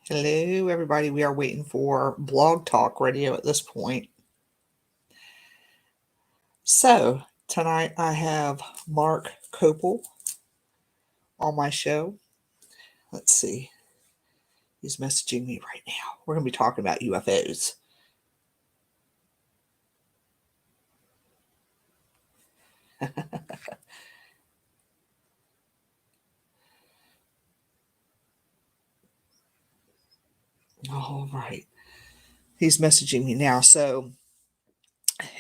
Hello, everybody. We are waiting for Blog Talk Radio at this point. So, tonight I have Marc Coppell on my show. Let's see. He's messaging me right now. We're going to be talking about UFOs. All right. He's messaging me now. So,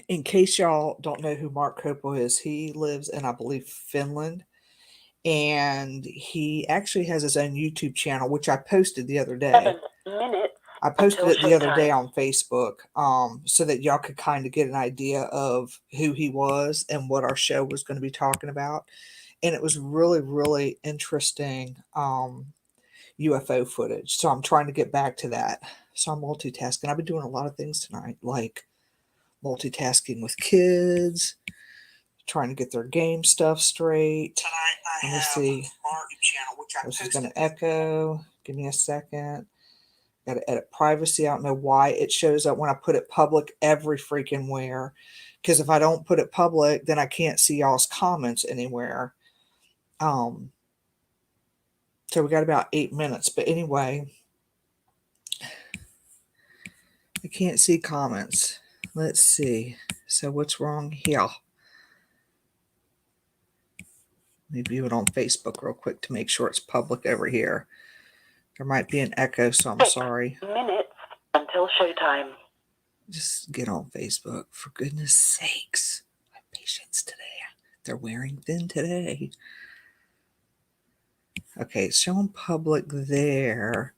in case y'all don't know who Marc Coppell is, he lives in, I believe, Finland. And he actually has his own YouTube channel, which I posted the other day. 7 minutes. I posted it the other day on Facebook so that y'all could kind of get an idea of who he was and what our show was going to be talking about. And it was really, really interesting UFO footage. So I'm trying to get back to that. So I'm multitasking. I've been doing a lot of things tonight, like multitasking with kids, trying to get their game stuff straight. Tonight I Let me see. Mark channel, which I This is going to echo. Give me a second. Got to edit privacy. I don't know why it shows up when I put it public every freaking where. Because if I don't put it public, then I can't see y'all's comments anywhere. So we got about 8 minutes. But anyway, I can't see comments. Let's see. So what's wrong here? Let me view it on Facebook real quick to make sure it's public over here. There might be an echo, so I'm sorry. 6 minutes until showtime. Just get on Facebook, for goodness sakes. My patience today. They're wearing thin today. Okay, it's showing public there.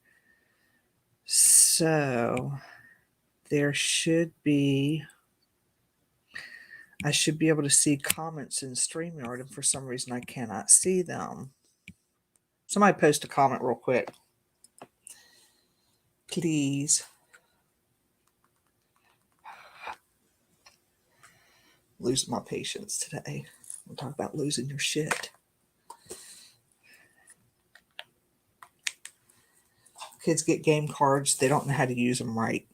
So there should be, I should be able to see comments in StreamYard, and for some reason I cannot see them. Somebody post a comment real quick, please. Losing my patience today. We'll talk about losing your shit. Kids get game cards. They don't know how to use them right.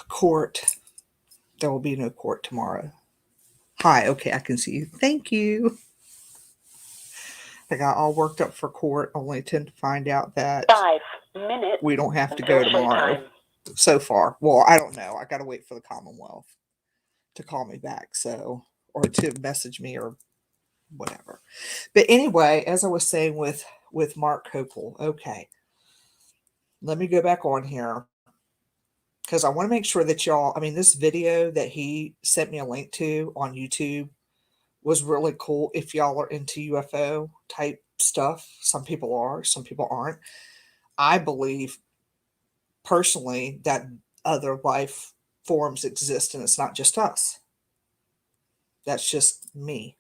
Court. There will be no court tomorrow. Hi. Okay, I can see you. Thank you. I got all worked up for court, only to find out that 5 minutes we don't have to go tomorrow. Showtime. So far. Well, I don't know. I got to wait for the Commonwealth to call me back, so, or to message me or whatever. But anyway, as I was saying with Marc Coppell, okay, let me go back on here because I want to make sure that y'all, I mean, this video that he sent me a link to on YouTube was really cool. If y'all are into UFO type stuff, some people are, some people aren't. I believe personally that other life forms exist and it's not just us. That's just me.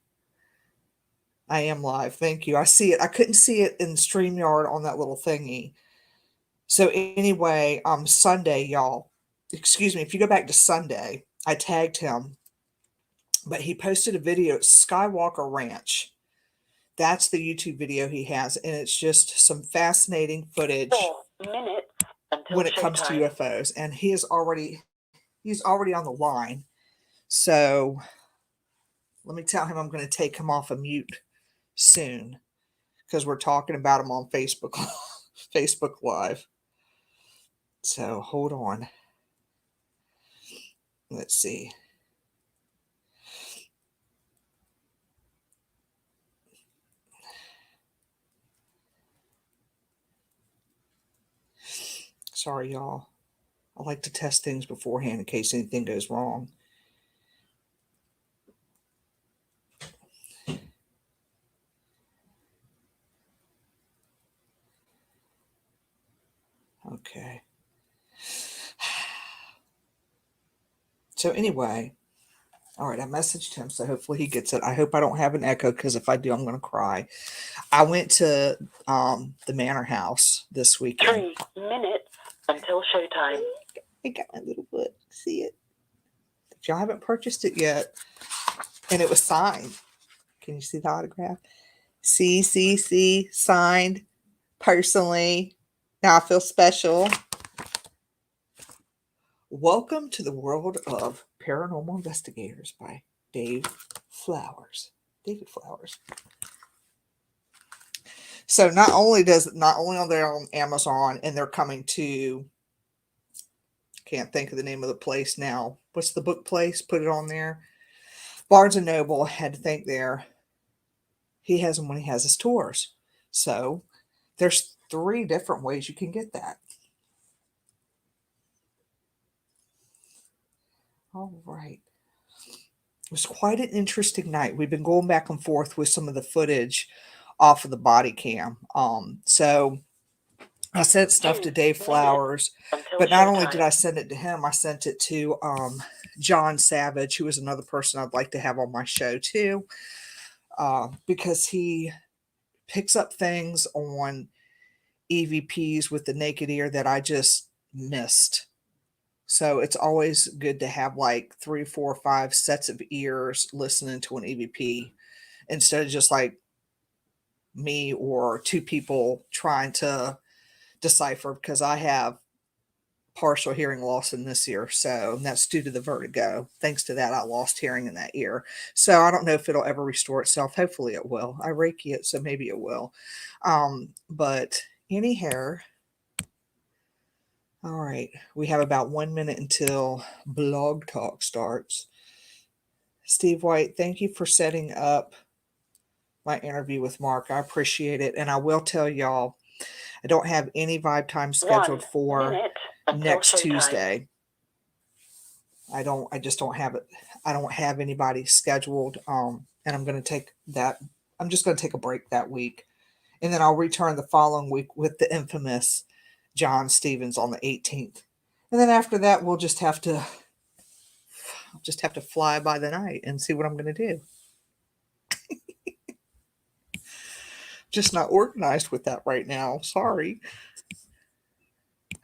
I am live. Thank you. I see it. I couldn't see it in StreamYard on that little thingy. So anyway, Sunday, y'all, excuse me, if you go back to Sunday, I tagged him, but he posted a video at Skywalker Ranch. That's the YouTube video he has, and it's just some fascinating footage 4 minutes until when it comes to UFOs. And he's already on the line. So let me tell him I'm going to take him off of mute soon because we're talking about him on Facebook Facebook Live. So hold on. Let's see. Sorry, y'all. I like to test things beforehand in case anything goes wrong. Okay. So anyway, all right, I messaged him, so hopefully he gets it. I hope I don't have an echo because if I do, I'm going to cry. I went to the Manor House this weekend. 3 minutes until showtime. I got my little book. See it? If y'all haven't purchased it yet, and it was signed. Can you see the autograph? CCC signed personally. Now I feel special. Welcome to the world of Paranormal Investigators by David Flowers. So not only are they on Amazon and they're coming to, can't think of the name of the place now. What's the book place? Put it on there. Barnes and Noble, had to think there. He has them when he has his tours. So there's 3 different ways you can get that. All right. It was quite an interesting night. We've been going back and forth with some of the footage off of the body cam. So I sent stuff to Dave Flowers, but not only did I send it to him, I sent it to John Savage, who is another person I'd like to have on my show too, because he picks up things on EVPs with the naked ear that I just missed. So it's always good to have like 3, 4, 5 sets of ears listening to an EVP instead of just like me or 2 people trying to decipher, because I have partial hearing loss in this ear. So that's due to the vertigo. Thanks to that, I lost hearing in that ear. So I don't know if it'll ever restore itself. Hopefully it will. I Reiki it, so maybe it will. But anyhow, all right, we have about 1 minute until Blog Talk starts. Steve White, thank you for setting up my interview with Mark. I appreciate it. And I will tell y'all, I don't have any vibe time scheduled for next Tuesday. I just don't have it. I don't have anybody scheduled. And I'm going to take that. I'm just going to take a break that week. And then I'll return the following week with the infamous John Stevens on the 18th. And then after that, we'll just have to fly by the night and see what I'm going to do. Just not organized with that right now. Sorry.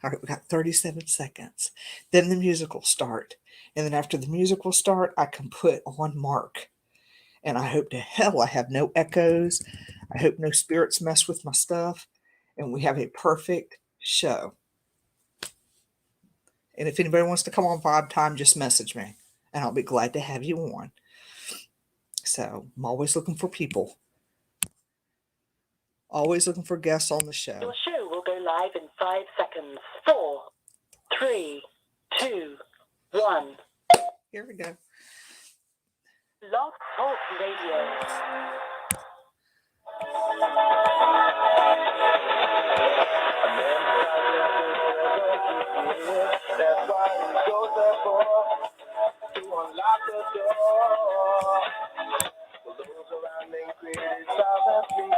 All right, we got 37 seconds. Then the music will start. And then after the music will start, I can put on Mark. And I hope to hell I have no echoes. I hope no spirits mess with my stuff. And we have a perfect show. And if anybody wants to come on Vibe Time, just message me. And I'll be glad to have you on. So I'm always looking for people. Always looking for guests on the show. Your show will go live in 5 seconds. 4, 3, 2, 1. Here we go. Blog Talk Radio. That's why he goes there for, to unlock the door. For those around me created silently.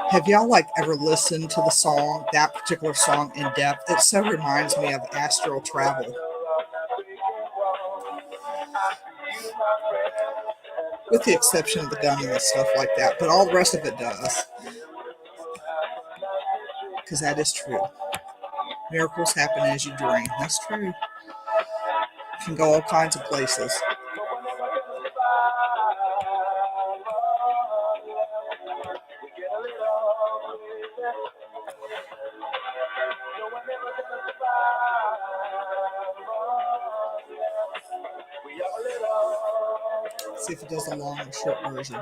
Have y'all ever listened to the song, that particular song, in depth? It so reminds me of astral travel. With the exception of the gun and the stuff like that. But all the rest of it does. Because that is true. Miracles happen as you dream. That's true. You can go all kinds of places. See if it does the long or short version.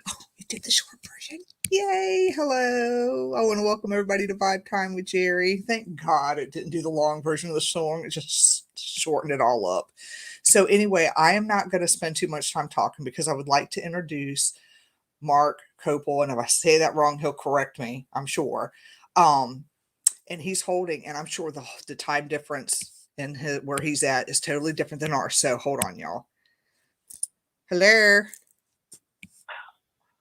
Oh, it did the short version. Yay! Hello. I want to welcome everybody to Vibe Time with Jerry. Thank God it didn't do the long version of the song. It just shortened it all up. So anyway, I am not going to spend too much time talking because I would like to introduce Marc Coppell. And if I say that wrong, he'll correct me, I'm sure. And he's holding, and I'm sure the time difference in where he's at is totally different than ours. So hold on, y'all. Hello.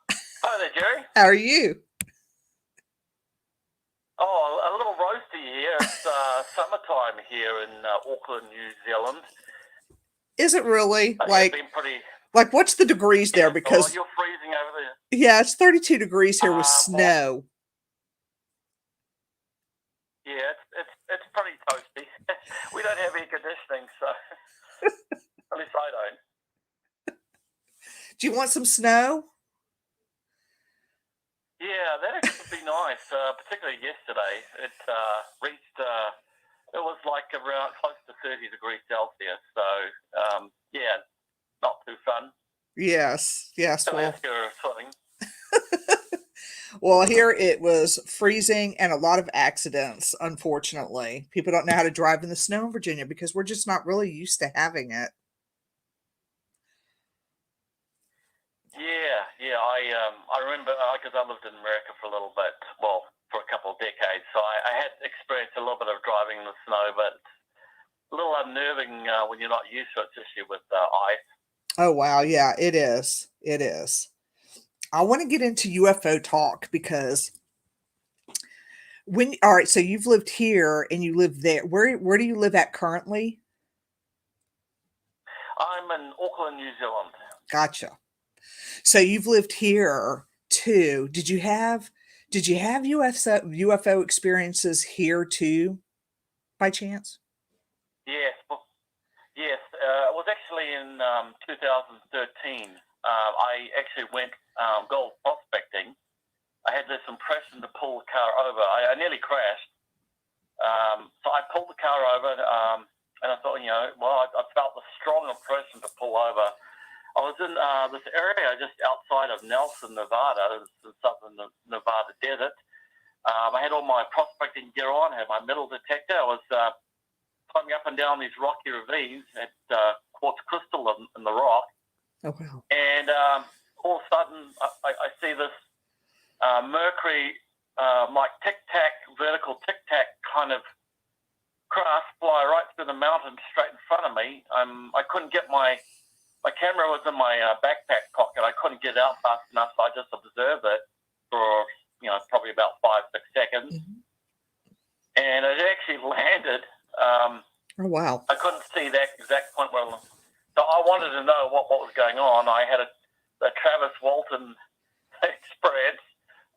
Hi there, Jerry. How are you? Oh, a little roasty here. It's summertime here in Auckland, New Zealand. Is it really? It's been pretty... What's the degrees there? Because you're freezing over there. Yeah, it's 32 degrees here with snow. Yeah, it's pretty toasty. We don't have air conditioning, so at least I don't. Do you want some snow? Yeah, that actually would be nice. Particularly yesterday, it reached. It was like around close to 30 degrees Celsius. So yeah, not too fun. Yes. Well, Alaska or something. well, here it was freezing and a lot of accidents. Unfortunately, people don't know how to drive in the snow in Virginia because we're just not really used to having it. Yeah. I remember because I lived in America for a little bit. Well, for a couple of decades, so I had experienced a little bit of driving in the snow, but a little unnerving when you're not used to it, especially with ice. Oh wow, yeah, it is. It is. I want to get into UFO talk because when all right, so you've lived here and you live there. Where do you live at currently? I'm in Auckland, New Zealand. Gotcha. So you've lived here too. Did you have UFO experiences here too by chance? Yes, yes. It was actually in 2013. I actually went gold prospecting. I had this impression to pull the car over. I nearly crashed. So I pulled the car over, and I thought, I felt the strong impression to pull over. I was in this area just outside of Nelson, Nevada, the southern Nevada desert. I had all my prospecting gear on, had my metal detector. I was climbing up and down these rocky ravines at quartz crystal in the rock. Oh wow. And all of a sudden, I see this mercury, like tic-tac, vertical tic-tac kind of craft fly right through the mountain straight in front of me. I couldn't get my camera was in my backpack pocket. I couldn't get it out fast enough, so I just observed it for probably about 5-6 seconds, and it actually landed. Oh wow. I couldn't see that exact point where, so I wanted to know what was going on. I had a Travis Walton experience.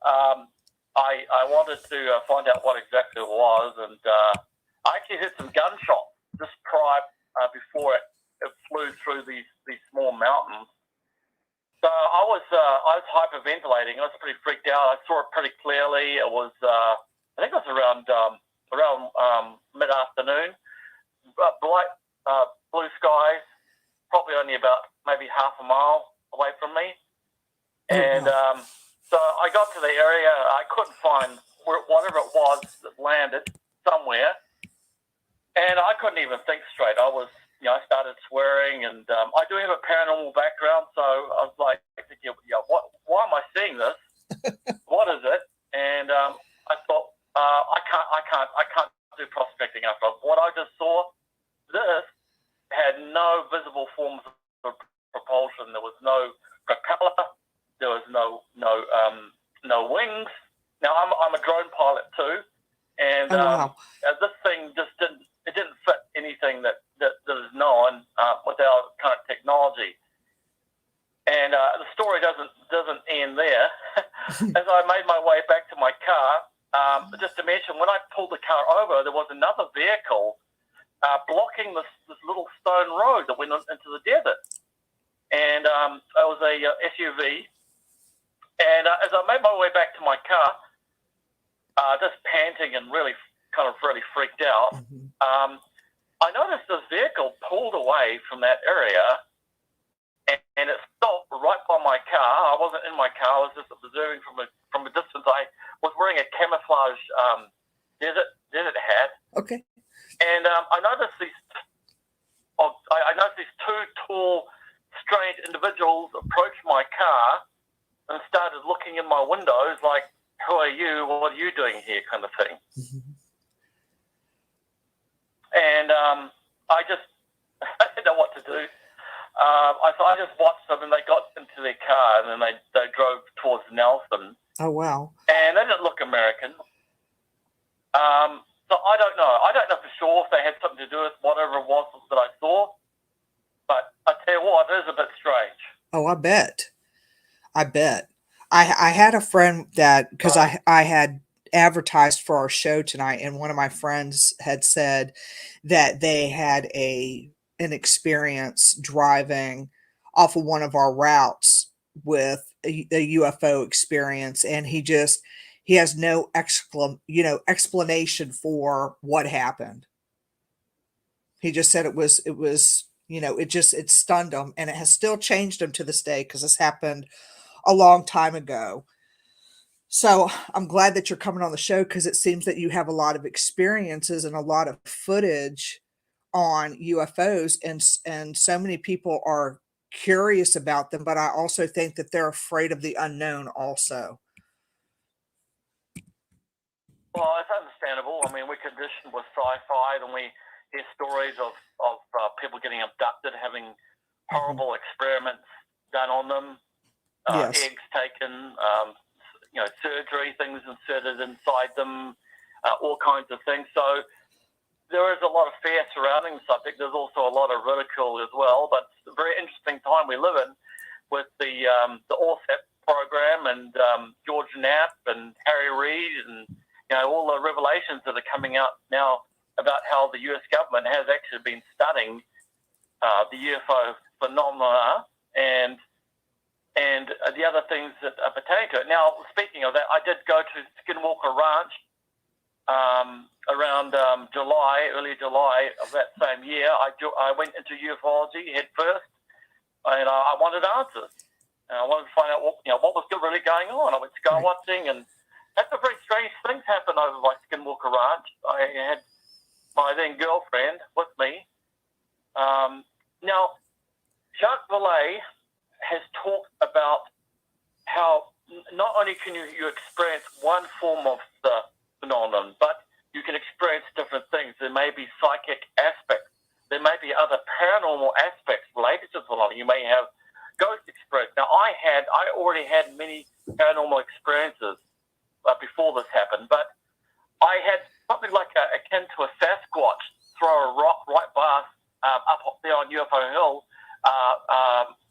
I wanted to find out what exactly it was, and I actually heard some gunshots just prior before it flew through these small mountains. So I was hyperventilating. I was pretty freaked out. I saw it pretty clearly. It was I think it was around mid-afternoon. Bright blue skies, probably only about maybe half a mile away from me. And so I got to the area. I couldn't find whatever it was that landed somewhere, and I couldn't even think straight. I was, I started swearing, and I do have a paranormal background, so I was like, why am I seeing this? What is it? And I thought, I can't do prospecting after what I just saw. This had no visible forms of propulsion. There was no propeller. There was no wings. Now I'm a drone pilot too, and this thing just didn't fit anything that is known with our current technology. And the story doesn't end there. As I made my way back to my car, just to mention, when I pulled the car over, there was another vehicle blocking this little stone road that went into the desert. And it was a SUV. And as I made my way back to my car, just panting and really freaked out, I noticed this vehicle pulled away from that area, and it stopped right by my car. I wasn't in my car. I was just observing from a distance. I was wearing a camouflage desert hat. Okay. And I noticed these two tall, strange individuals approach my car and started looking in my windows like, "Who are you? What are you doing here?" kind of thing. And I didn't know what to do. I just watched them, and they got into their car, and then they drove towards Nelson. Oh wow. And they didn't look American. So I don't know. I don't know for sure if they had something to do with whatever it was that I saw. But I tell you what, it is a bit strange. Oh, I bet. I had a friend that because I had advertised for our show tonight, and one of my friends had said that they had an experience driving off of one of our routes with a UFO experience, and he has no explanation for what happened. He just said it was it stunned him, and it has still changed him to this day because this happened a long time ago. So I'm glad that you're coming on the show because it seems that you have a lot of experiences and a lot of footage on UFOs, and so many people are curious about them, but I also think that they're afraid of the unknown also. Well, it's understandable. I mean, we're conditioned with sci-fi, and we hear stories of people getting abducted, having horrible experiments done on them, Yes. eggs taken, surgery, things inserted inside them, all kinds of things. So there is a lot of fear surrounding the subject. There's also a lot of ridicule as well, but it's a very interesting time we live in with the ORSAP program and George Knapp and Harry Reid and all the revelations that are coming out now about how the U.S. government has actually been studying the UFO phenomena and the other things that are pertaining to it. Now, speaking of that, I did go to Skinwalker Ranch around early July of that same year. I went into ufology head first, and I wanted answers. And I wanted to find out what was really going on. I went sky watching, and had some very strange things happen over by Skinwalker Ranch. I had my then girlfriend with me. Now, Jacques Vallée has talked about how not only can you experience one form of the phenomenon, but you can experience different things. There may be psychic aspects. There may be other paranormal aspects related to the phenomenon. You may have ghost experience. Now, I already had many paranormal experiences before this happened, but I had something like akin to a Sasquatch throw a rock right by us up there on UFO Hill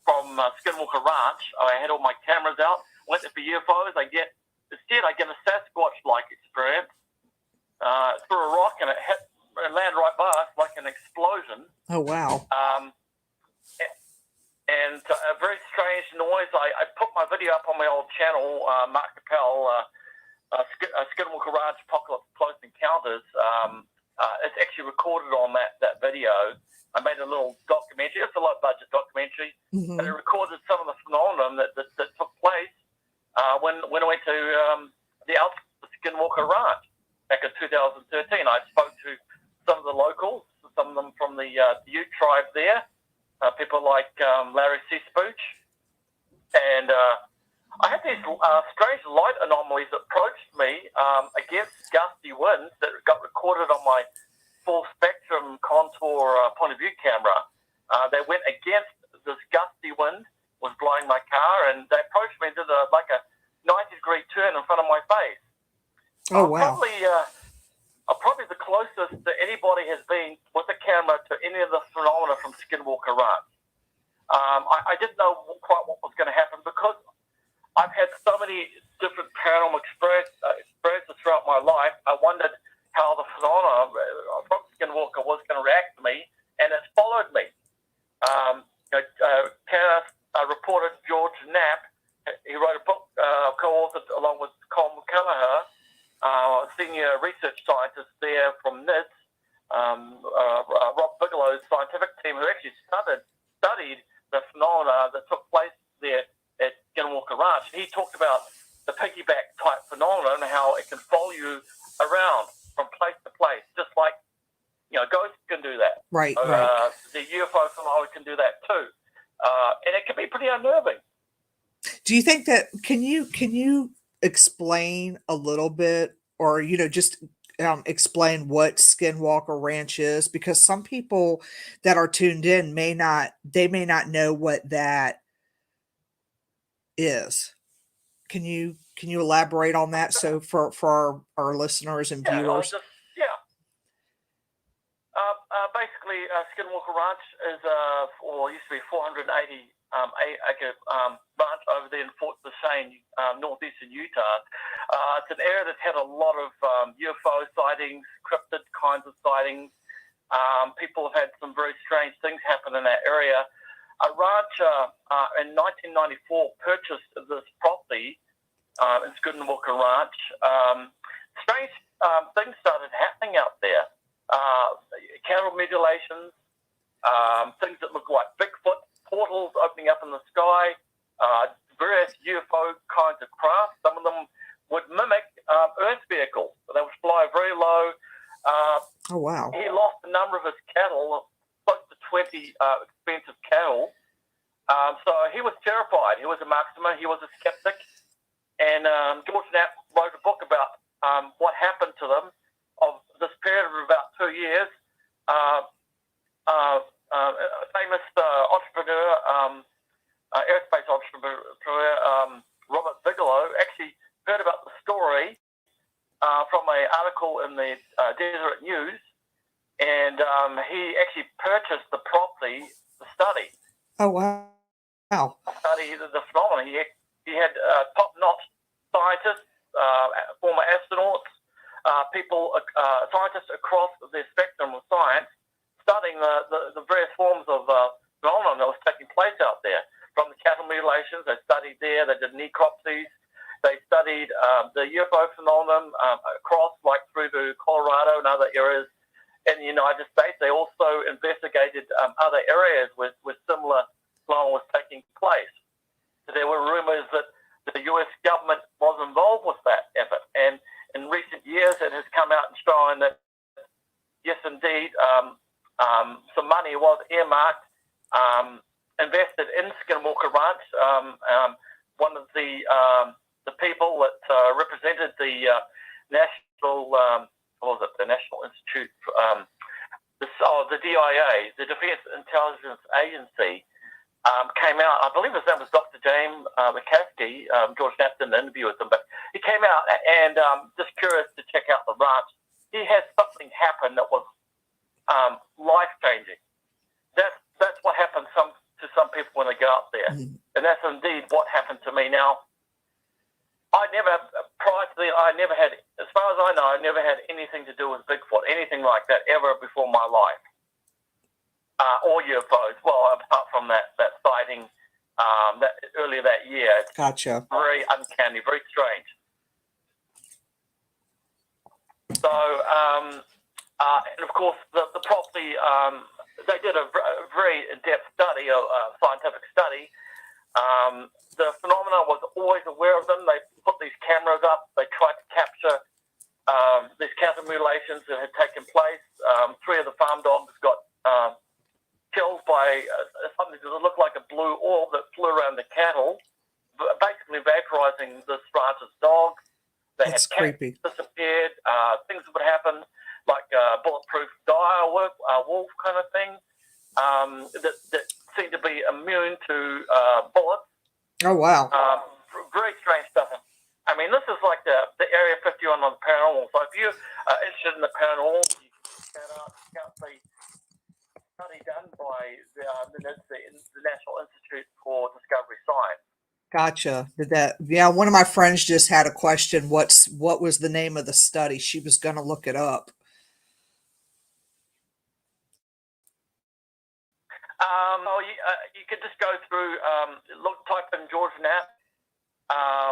from Skinwalker Ranch. I had all my cameras out, went there for UFOs. I get a Sasquatch-like experience. Threw a rock and it landed right by us like an explosion. Oh, wow. And a very strange noise. I put my video up on my old channel, Marc Coppell, Skinwalker Ranch Apocalypse Close Encounters. It's actually recorded on that video. I made a little documentary. It's a low-budget documentary, and it recorded some of the phenomenon that took place when I went to the Skinwalker Ranch back in 2013. I spoke to some of the locals, some of them from the Ute tribe there, people like Larry Seaspooch, and I had these strange light anomalies that approached me against gusty winds that got recorded on my full spectrum contour point of view camera. They went against this gusty wind, was blowing my car, and they approached me and did a 90-degree turn in front of my face. Oh, wow. I'm probably the closest that anybody has been with a camera to any of the phenomena from Skinwalker Ranch. I didn't know quite what was going to happen because I've had so many different paranormal experiences throughout my life. I wondered how the phenomena from Skinwalker was going to react to me, and it's followed me. Reporter George Knapp, he wrote a book co-authored along with Colm Kelleher, senior research scientist there from NIDS, Rob Bigelow's scientific team, who actually studied the phenomena that took place there at Skinwalker Ranch. He talked about the piggyback type phenomenon and how it can follow you around from place to place, just like ghosts can do that. Right. The UFO phenomenon can do that too, and it can be pretty unnerving. Do you think that can you explain a little bit, or just explain what Skinwalker Ranch is? Because some people that are tuned in may not know what that is. Can you elaborate on that so for our listeners and viewers? Basically, Skinwalker Ranch is used to be 480 acre ranch over there in Fort Duchesne, northeastern Utah. It's an area that's had a lot of UFO sightings, cryptid kinds of sightings. People have had some very strange things happen in that area. a rancher in 1994 purchased this property in Skidmore Ranch. Strange things started happening out there. Cattle mutilations, things that look like Bigfoot, portals opening up in the sky, various UFO kinds of craft. Some of them would mimic Earth vehicles. They would fly very low. Oh, wow. He lost a number of his cattle, close to 20 expensive cattle. So he was terrified. He was a marksman. He was a skeptic. And George Knapp wrote a book about what happened to them of this period of about 2 years. A famous entrepreneur, aerospace entrepreneur, Robert Bigelow, actually heard about the story from an article in the Deseret News, and he actually purchased the property to study. Oh, wow. Wow. Study the phenomenon. He had top-notch scientists, former astronauts, scientists across the spectrum of science, studying the various forms of phenomenon that was taking place out there. From the cattle mutilations, they studied there. They did necropsies. They studied the UFO phenomenon across, like through to Colorado and other areas in the United States. They also investigated other areas where similar phenomenon was taking place. There were rumors that the U.S. government was involved with that effort. And in recent years, it has come out and shown that, yes, indeed, some money was earmarked, invested in Skinwalker Ranch. One of the people that represented the national, the National Institute, the DIA, the Defense Intelligence Agency, came out. I believe his name was Dr. James McCaskey. George Knapp did an interview with him, but he came out and just curious to check out the ranch. He had something happen that was life-changing. That's what happens to some people when they go out there, and that's indeed what happened to me. Now, prior to that, I never had, as far as I know, I never had anything to do with Bigfoot, anything like that ever before my life, or UFOs. Well, apart from that sighting that earlier that year. It's Gotcha. very uncanny, very strange. So, and of course, the property, they did a very in-depth study, a scientific study. The phenomena was always aware of them. They put these cameras up. They tried to capture these cattle mutilations that had taken place. 3 of the farm dogs got killed by something that looked like a blue orb that flew around the cattle, basically vaporizing this rancher's dog. That's creepy. Disappeared. Things that would happen, like bulletproof dire wolf kind of thing, that seemed to be immune to bullets. Oh, wow. Very strange stuff. I mean, this is like the Area 51 on the paranormal. So if you're interested in the paranormal, you can check out the study done by the National Institute for Discovery Science. Gotcha. One of my friends just had a question. What was the name of the study? She was going to look it up. You could just go through, type in George Knapp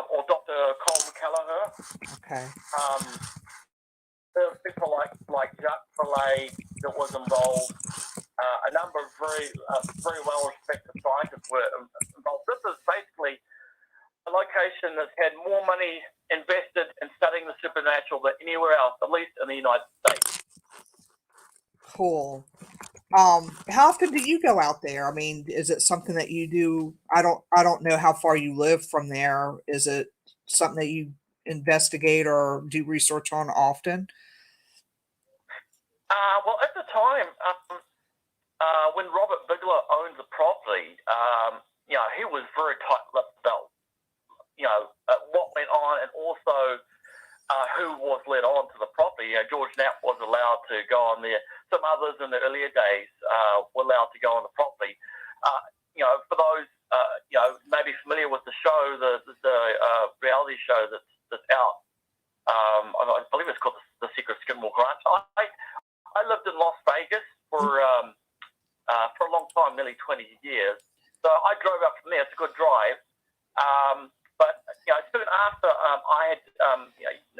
or Dr. Colin Kelleher. Okay. There were people like Jacques Vallée that was involved. A number of very well-respected scientists were involved. This is basically a location that's had more money invested in studying the supernatural than anywhere else, at least in the United States. Cool. How often do you go out there? I mean, is it something that you do? I don't know how far you live from there. Is it something that you investigate or do research on often? Well, at the time, when Robert Bigelow owned the property, he was very tight-lipped about, what went on, and also who was let on to the property. George Knapp was allowed to go on there. Some others in the earlier days were allowed to go on the property. For those maybe familiar with the show, the reality show that's out, I believe it's called The Secret Skinwalker Ranch. I lived in Las Vegas for a long time, nearly 20 years, So I drove up from there. It's a good drive. But soon after I had,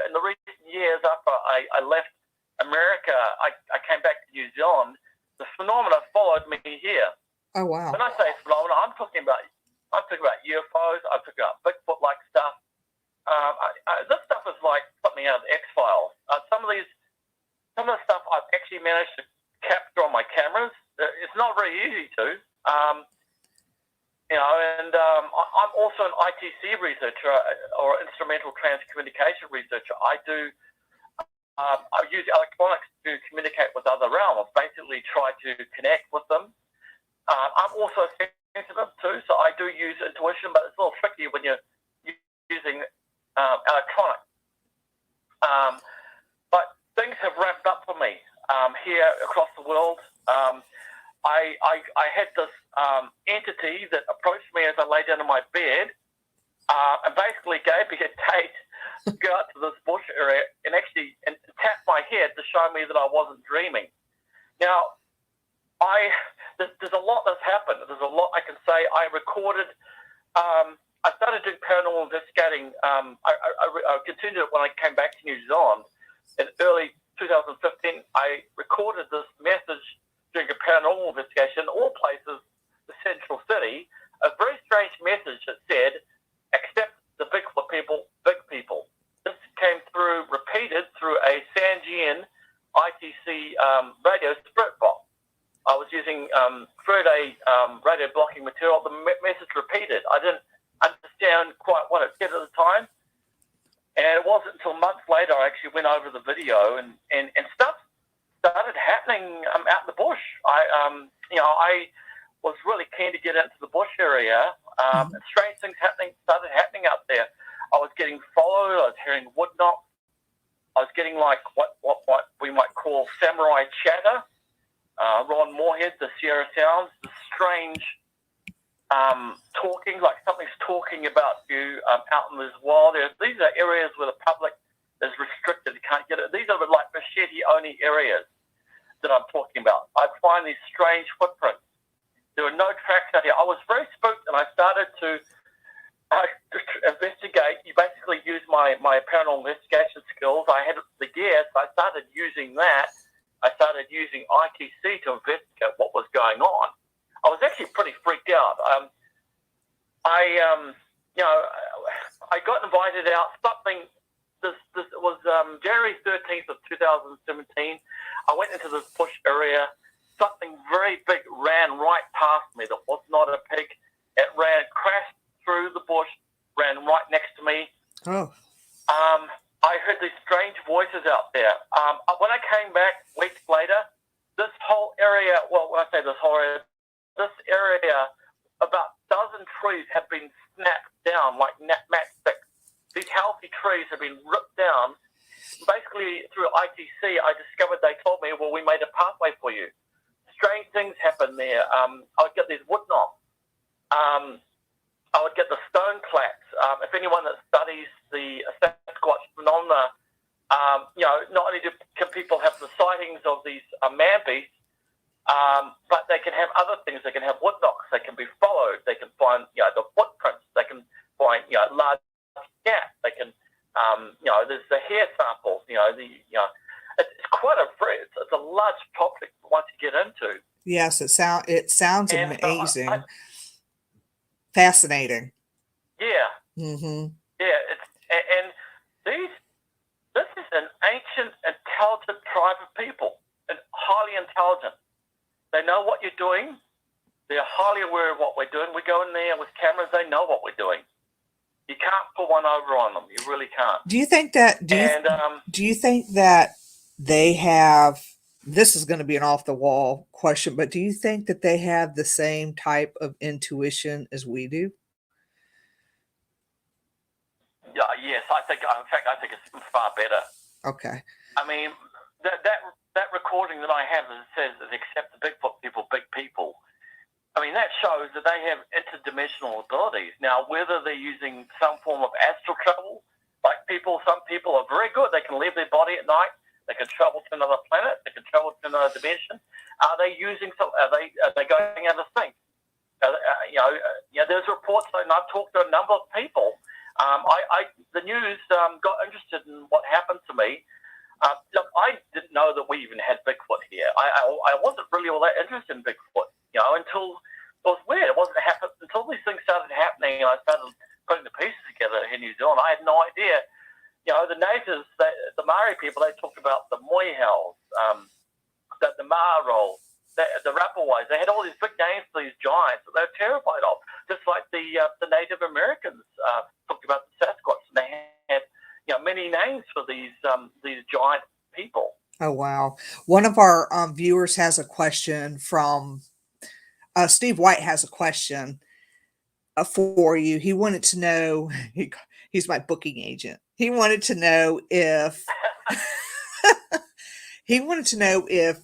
in the recent years after I left America, I came back to New Zealand. The phenomena followed me here. Oh wow! When I say phenomena, I'm talking about UFOs. I'm talking about Bigfoot-like stuff. This stuff is like something out of the X-Files. Some of the stuff I've actually managed to capture on my cameras. It's not very easy to. I'm also an ITC researcher or instrumental transcommunication researcher. I use electronics to communicate with other realms, basically try to connect with them. I'm also sensitive too, so I do use intuition, but it's a little tricky when you're using electronics. But things have ramped up for me here across the world. I had this entity that approached me as I lay down in my bed and basically gave me a date to go out to this bush area and actually tap my head to show me that I wasn't dreaming. Now, there's a lot that's happened. There's a lot I can say. I recorded. I started doing paranormal investigating. I continued it when I came back to New Zealand in early 2015. I recorded this message during a paranormal investigation in all places, the central city, a very strange message that said, accept the Bigfoot people, big people. This came through, repeated through a Sanjian ITC radio spirit box. I was using third-day radio blocking material. The message repeated. I didn't understand quite what it said at the time. And it wasn't until months later I actually went over the video and stuff started happening out in the bush. I was really keen to get into the bush area. And strange things started happening out there. I was getting followed. I was hearing wood knocks. I was getting like what we might call samurai chatter. Ron Moorhead, the Sierra Sounds, the strange talking, like something's talking about you out in this wild area. These are areas where the public is restricted. You can't get it. These are like machete-only areas that I'm talking about. I'd find these strange footprints. There were no tracks out here. I was very spooked, and I started to investigate. You basically use my paranormal investigation skills. I had the gear, so I started using that. I started using ITC to investigate what was going on. I was actually pretty freaked out. I got invited out. This was January 13th of 2017. I went into this bush area. Something very big ran right past me that was not a pig. It crashed through the bush, ran right next to me. Oh. I heard these strange voices out there. When I came back weeks later, this whole area, well, when I say this whole area, about a dozen trees have been snapped down like matchsticks. These healthy trees have been ripped down. Basically, through ITC, I discovered they told me, well, we made a pathway for you. Strange things happen there. I would get these wood knocks. I would get the stone claps. If anyone that studies the Sasquatch phenomena, not only can people have the sightings of these man beasts, but they can have other things. They can have wood knocks. They can be followed. They can find, the footprints. They can find, large gaps. They can, there's the hair samples. It's quite it's a large topic once you get into. Yes, it sounds amazing, fascinating. Yeah. Mm-hmm. Yeah, this is an ancient, intelligent tribe of people, and highly intelligent. They know what you're doing. They're highly aware of what we're doing. We go in there with cameras. They know what we're doing. You can't pull one over on them. You really can't. Do you think that? Do you think that they have? This is going to be an off-the-wall question, but do you think that they have the same type of intuition as we do? Yes, I think. In fact, I think it's far better. Okay. I mean, that recording that I have that says that accept the Bigfoot people, big people. I mean, that shows that they have interdimensional abilities. Now, whether they're using some form of astral travel, like some people are very good. They can leave their body at night. They can travel to another planet. They can travel to another dimension. Are they using some? Are they going out of sync? there's reports, and I've talked to a number of people. The news got interested in what happened to me. Look, I didn't know that we even had Bigfoot here. I wasn't really all that interested in Bigfoot, until it was weird. It wasn't happening until these things started happening, and I started putting the pieces together in New Zealand. I had no idea. The natives, the Maori people, they talked about the moihels, the Maro, the Rapawais. They had all these big names for these giants that they were terrified of, just like the Native Americans talked about the Sasquatch, and they had many names for these giant people. Oh, wow. One of our viewers has a question from Steve White has a question for you. He wanted to know, he's my booking agent. He wanted to know if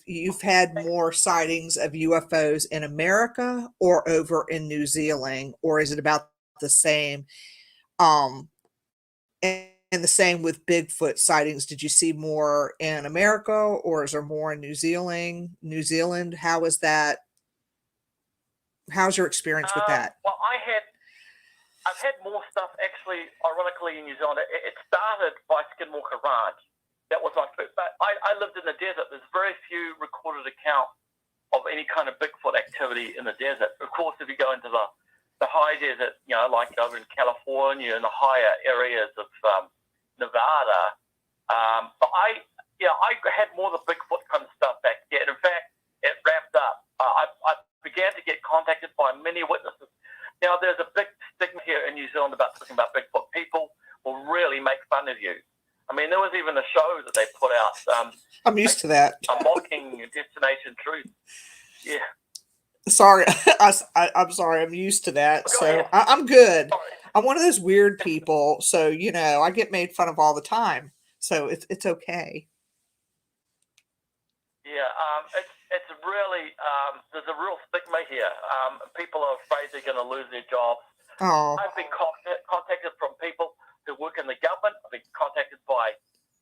you've had more sightings of UFOs in America or over in New Zealand, or is it about the same? And the same with Bigfoot sightings. Did you see more in America, or is there more in New Zealand? How is that? How's your experience with that? Well, I've had more stuff actually, ironically, in New Zealand. It started by Skinwalker Ranch. That was my first. But I lived in the desert. There's very few recorded accounts of any kind of Bigfoot activity in the desert. Of course, if you go into the high desert, like over in California and the higher areas of Nevada, but I had more of the Bigfoot kind of stuff back then. In fact, it ramped up. I began to get contacted by many witnesses. Now, there's a big stigma here in New Zealand about talking about Bigfoot. People will really make fun of you. I mean, there was even a show that they put out. I'm used to that. A mocking Destination Truth. Yeah. Sorry, I'm sorry. I'm used to that, so I'm good. Sorry. I'm one of those weird people, so I get made fun of all the time, so it's okay. Yeah, it's really there's a real stigma here. People are afraid they're going to lose their jobs. Oh, I've been contacted from people who work in the government. I've been contacted by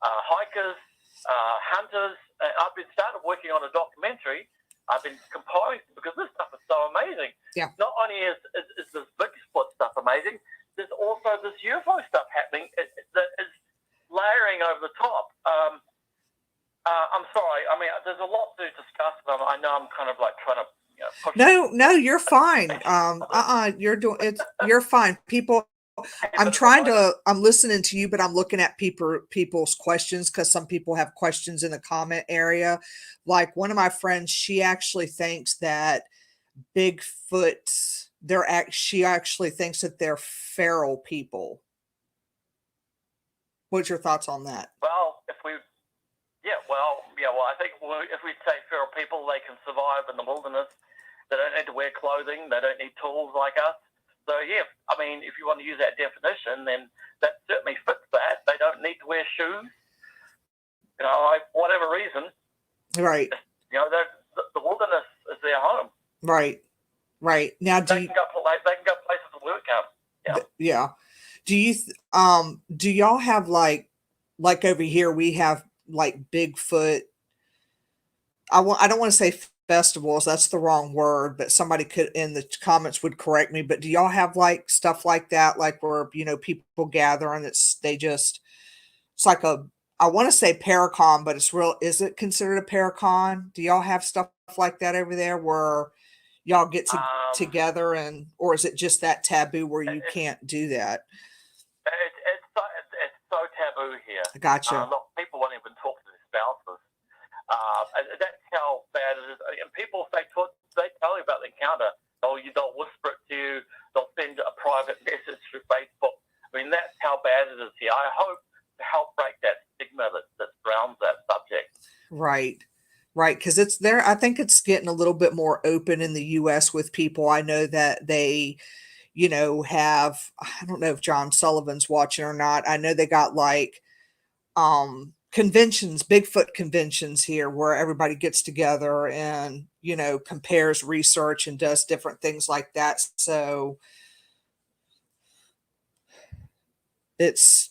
hikers, hunters. I've been started working on a documentary. I've been compiling because this stuff is so amazing. Yeah. Not only is this Bigfoot stuff amazing, there's also this UFO stuff happening that is layering over the top. I'm sorry. I mean, there's a lot to discuss, but I know I'm kind of like trying to push. no, you're fine. You're fine. People, I'm listening to you, but I'm looking at people's questions, because some people have questions in the comment area. Like one of my friends, she actually thinks that Bigfoot, she actually thinks that they're feral people. What's your thoughts on that? Well, I think if we say feral people, they can survive in the wilderness. They don't need to wear clothing. They don't need tools like us. So, yeah, I mean, if you want to use that definition, then that certainly fits that. They don't need to wear shoes, whatever reason. Right. The wilderness is their home. Right. Now, they can go places to work out. Yeah. Do y'all have like over here, we have like Bigfoot. I don't want to say festivals, that's the wrong word, but somebody could in the comments would correct me. But do y'all have like stuff like that, like where people gather and it's like I want to say Paracon, but is it considered a Paracon? Do y'all have stuff like that over there where y'all get together, or is it just that taboo where you can't do that? It's so taboo here. Gotcha. People won't even talk to their spouses. That's how bad it is. And people, they tell you about the encounter. They'll whisper it to you. They'll send a private message through Facebook. I mean, that's how bad it is here. I hope to help break that stigma that surrounds that subject. Right, because it's there. I think it's getting a little bit more open in the U.S. with people. I know that they, have, I don't know if John Sullivan's watching or not. I know they got like conventions, Bigfoot conventions here, where everybody gets together and compares research and does different things like that. So it's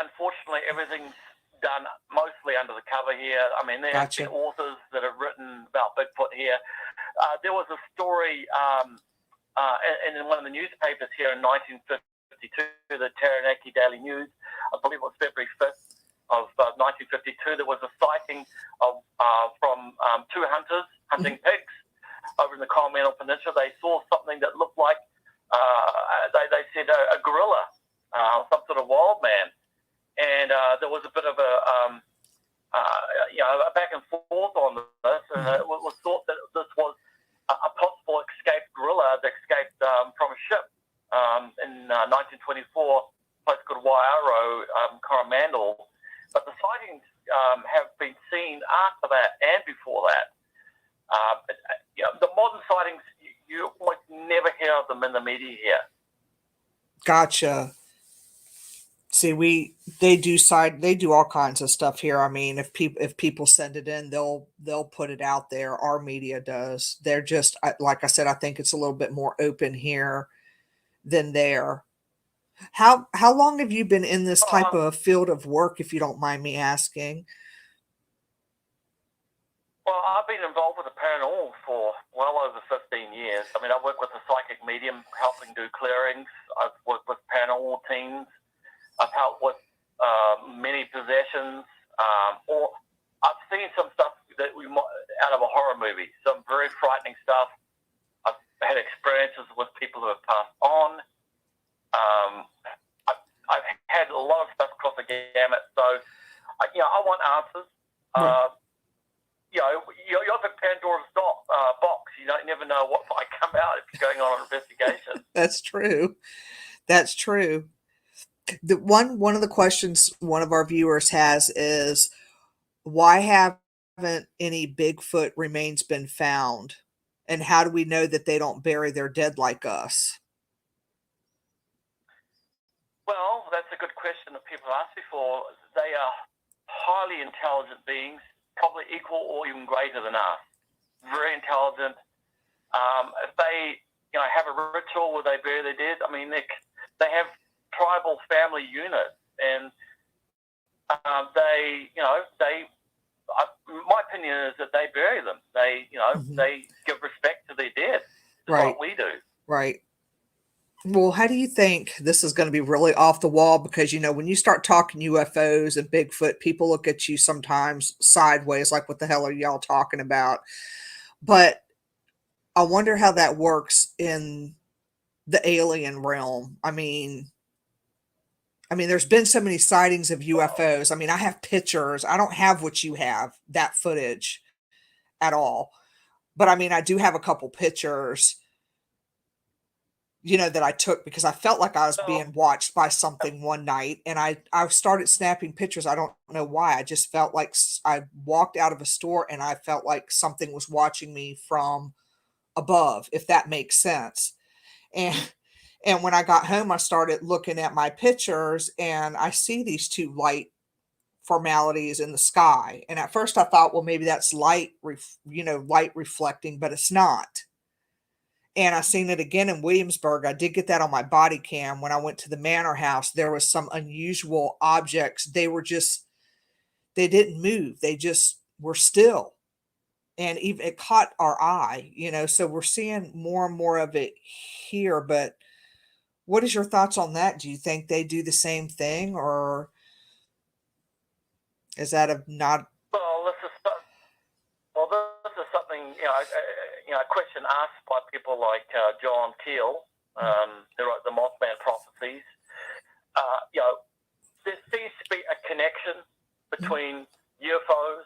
unfortunately everything's done mostly under the cover here. I mean, there have been authors that have written about Bigfoot here. There was a story and in one of the newspapers here in 1952, the Taranaki Daily News, I believe it was February 5th of 1952, there was a sighting of from two hunters hunting pigs over in the Coppell Peninsula. They saw something that looked like, they said, a gorilla, some sort of wild man. And there was a bit of a back and forth on this, and it was thought that this was a possible escaped gorilla that escaped from a ship in 1924, place called Wairau, Coromandel. But the sightings have been seen after that and before that. The modern sightings, you almost never hear of them in the media here. Gotcha. See, they do all kinds of stuff here. I mean, if people send it in, they'll put it out there. Our media does. They're just, like I said, I think it's a little bit more open here than there. How long have you been in this type of field of work, if you don't mind me asking? Well, I've been involved with the paranormal for well over 15 years. I mean, I work with a psychic medium helping do clearings. I've worked with paranormal teams. I've helped with many possessions, or I've seen some stuff that we might out of a horror movie, some very frightening stuff. I've had experiences with people who have passed on. I've had a lot of stuff across the gamut, so I want answers. Right. You're the Pandora's box. You don't never know what might come out if you're going on an investigation. That's true. That's true. The one of the questions one of our viewers has is, why haven't any Bigfoot remains been found? And how do we know that they don't bury their dead like us? Well, that's a good question that people ask before. They are highly intelligent beings, probably equal or even greater than us. Very intelligent. If they, have a ritual where they bury their dead, I mean, they have tribal family units, and my opinion is that they bury them. They, they give respect to their dead. Just Right. like we do. Right. Well, how do you think this is going to be really off the wall? Because, when you start talking UFOs and Bigfoot, people look at you sometimes sideways, like, what the hell are y'all talking about? But I wonder how that works in the alien realm. I mean, there's been so many sightings of UFOs. I mean, I have pictures. I don't have what you have, that footage at all. But I mean, I do have a couple pictures, that I took because I felt like I was being watched by something one night, and I started snapping pictures. I don't know why. I just felt like I walked out of a store and I felt like something was watching me from above, if that makes sense. And when I got home, I started looking at my pictures, and I see these two light formalities in the sky. And at first I thought, well, maybe that's light reflecting, but it's not. And I seen it again in Williamsburg. I did get that on my body cam. When I went to the manor house, there was some unusual objects. They didn't move. They just were still. And even it caught our eye, so we're seeing more and more of it here. But what is your thoughts on that? Do you think they do the same thing, or is that not? Well, this is something, a question asked by people like John Keel, who wrote the Mothman Prophecies. There seems to be a connection between UFOs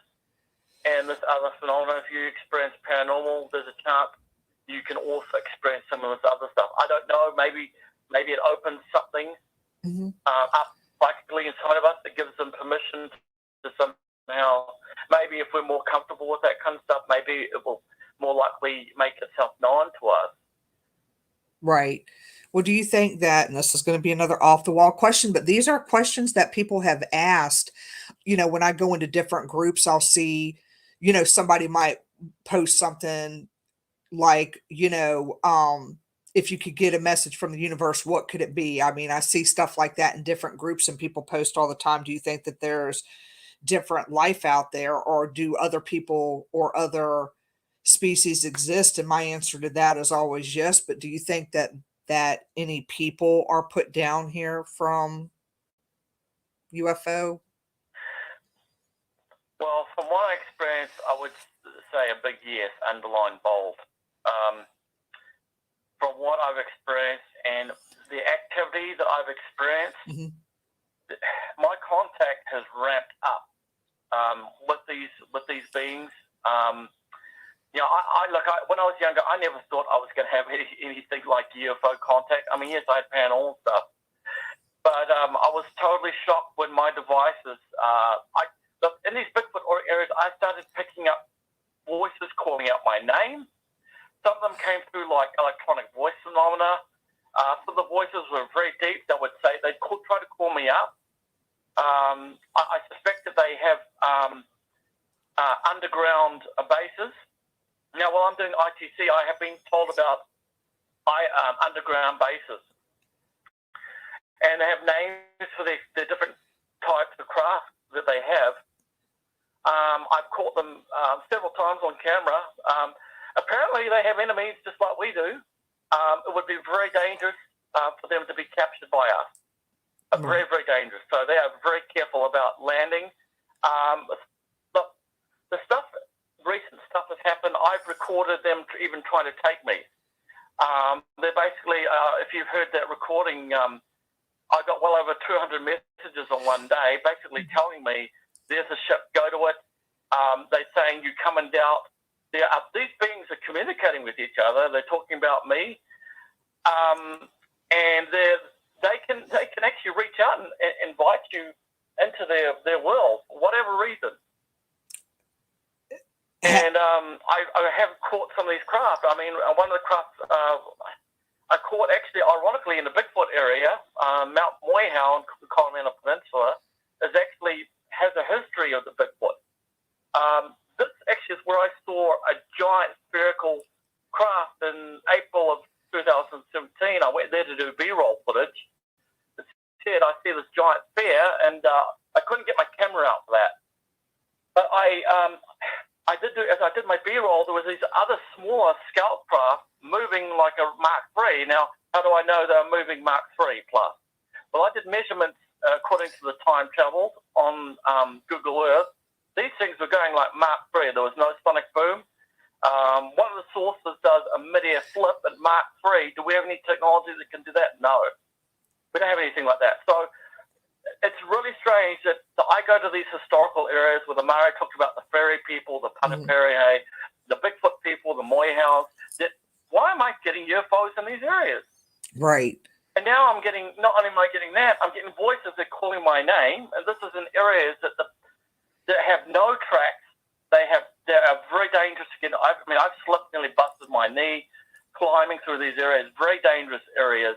and this other phenomenon. If you experience paranormal, there's a chance you can also experience some of this other stuff. I don't know. Maybe it opens something up psychically inside of us that gives them permission to somehow. Maybe if we're more comfortable with that kind of stuff, maybe it will more likely make itself known to us. Right. Well, do you think that, and this is going to be another off the wall question, but these are questions that people have asked, when I go into different groups, I'll see, somebody might post something like, if you could get a message from the universe, what could it be? I mean, I see stuff like that in different groups, and people post all the time. Do you think that there's different life out there, or do other people or other species exist? And my answer to that is always yes. But do you think that any people are put down here from UFO? Well, from my experience, I would say a big yes, underline bold. From what I've experienced and the activity that I've experienced, Mm-hmm. my contact has ramped up with these beings. When I was younger, I never thought I was going to have anything like UFO contact. I mean, yes, I had paranormal stuff, but I was totally shocked when my devices. In these Bigfoot areas, I started picking up voices calling out my name. Some of them came through like electronic voice phenomena. Some of the voices were very deep. They'd try to call me up. I suspect that they have underground bases. Now, while I'm doing ITC, I have been told about underground bases. And they have names for the different types of craft that they have. I've caught them several times on camera. Apparently, they have enemies just like we do. It would be very dangerous for them to be captured by us. Very, very dangerous. So they are very careful about landing. The recent stuff has happened. I've recorded them even trying to take me. They're basically, if you've heard that recording, I got well over 200 messages on one day, basically telling me there's a ship, go to it. They're saying you come and doubt. These beings are communicating with each other. They're talking about me, and they can actually reach out and invite you into their world for whatever reason. And I have caught some of these craft. I mean, one of the crafts I caught actually, ironically, in the Bigfoot area, Mount Moyhow in the Colorado Peninsula, has a history of the Bigfoot. This actually is where I saw a giant spherical craft in April of 2017. I went there to do B-roll footage. Instead, I see this giant sphere, and I couldn't get my camera out for that. But as I did my B-roll, there was these other smaller scout craft moving like a Mark III. Now, how do I know they're moving Mark III plus? Well, I did measurements according to the time traveled on Google Earth. These things were going like Mark III. There was no sonic boom. One of the sources does a mid-air flip at Mark III. Do we have any technology that can do that? No. We don't have anything like that. So it's really strange that I go to these historical areas where the Maori talked about the fairy people, the Panipere, the Bigfoot people, the Moyhows. Why am I getting UFOs in these areas? Right. And now I'm getting, not only am I getting that, I'm getting voices that are calling my name. And this is in areas that have no tracks. They are very dangerous to get. I've slipped, nearly busted my knee climbing through these areas, very dangerous areas.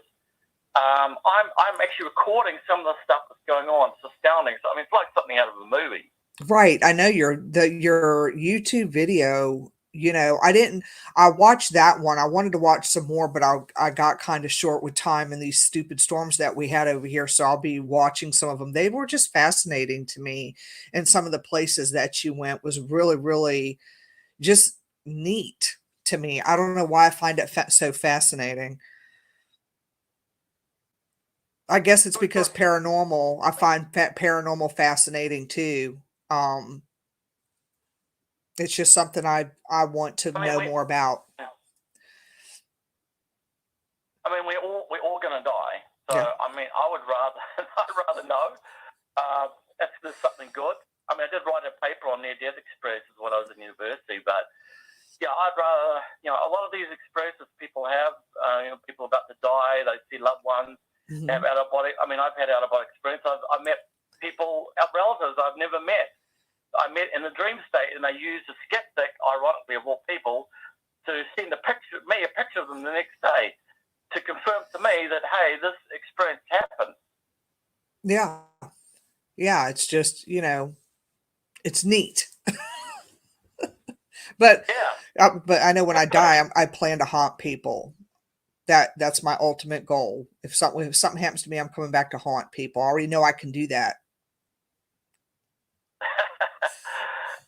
I'm actually recording some of the stuff that's going on. It's astounding. So, it's like something out of a movie. Right. I know your YouTube video, I watched that one. I wanted to watch some more, but I got kind of short with time in these stupid storms that we had over here. So I'll be watching some of them. They were just fascinating to me. And some of the places that you went was really, really just neat to me. I don't know why I find it so fascinating. I guess it's because paranormal, I find paranormal fascinating too. It's just something I want to know more about. We're all going to die. So, Yeah. I'd rather know if there's something good. I did write a paper on near-death experiences when I was in university, but yeah, I'd rather, a lot of these experiences people have, people about to die, they see loved ones, have out-of-body. I've had out-of-body experience. I've met people, relatives I've never met. I met in the dream state, and they used a skeptic, ironically of all people, to send a picture of them the next day to confirm to me that, hey, this experience happened. Yeah. Yeah, it's just, it's neat. But I know when I die, I plan to haunt people. That's my ultimate goal. If something happens to me, I'm coming back to haunt people. I already know I can do that.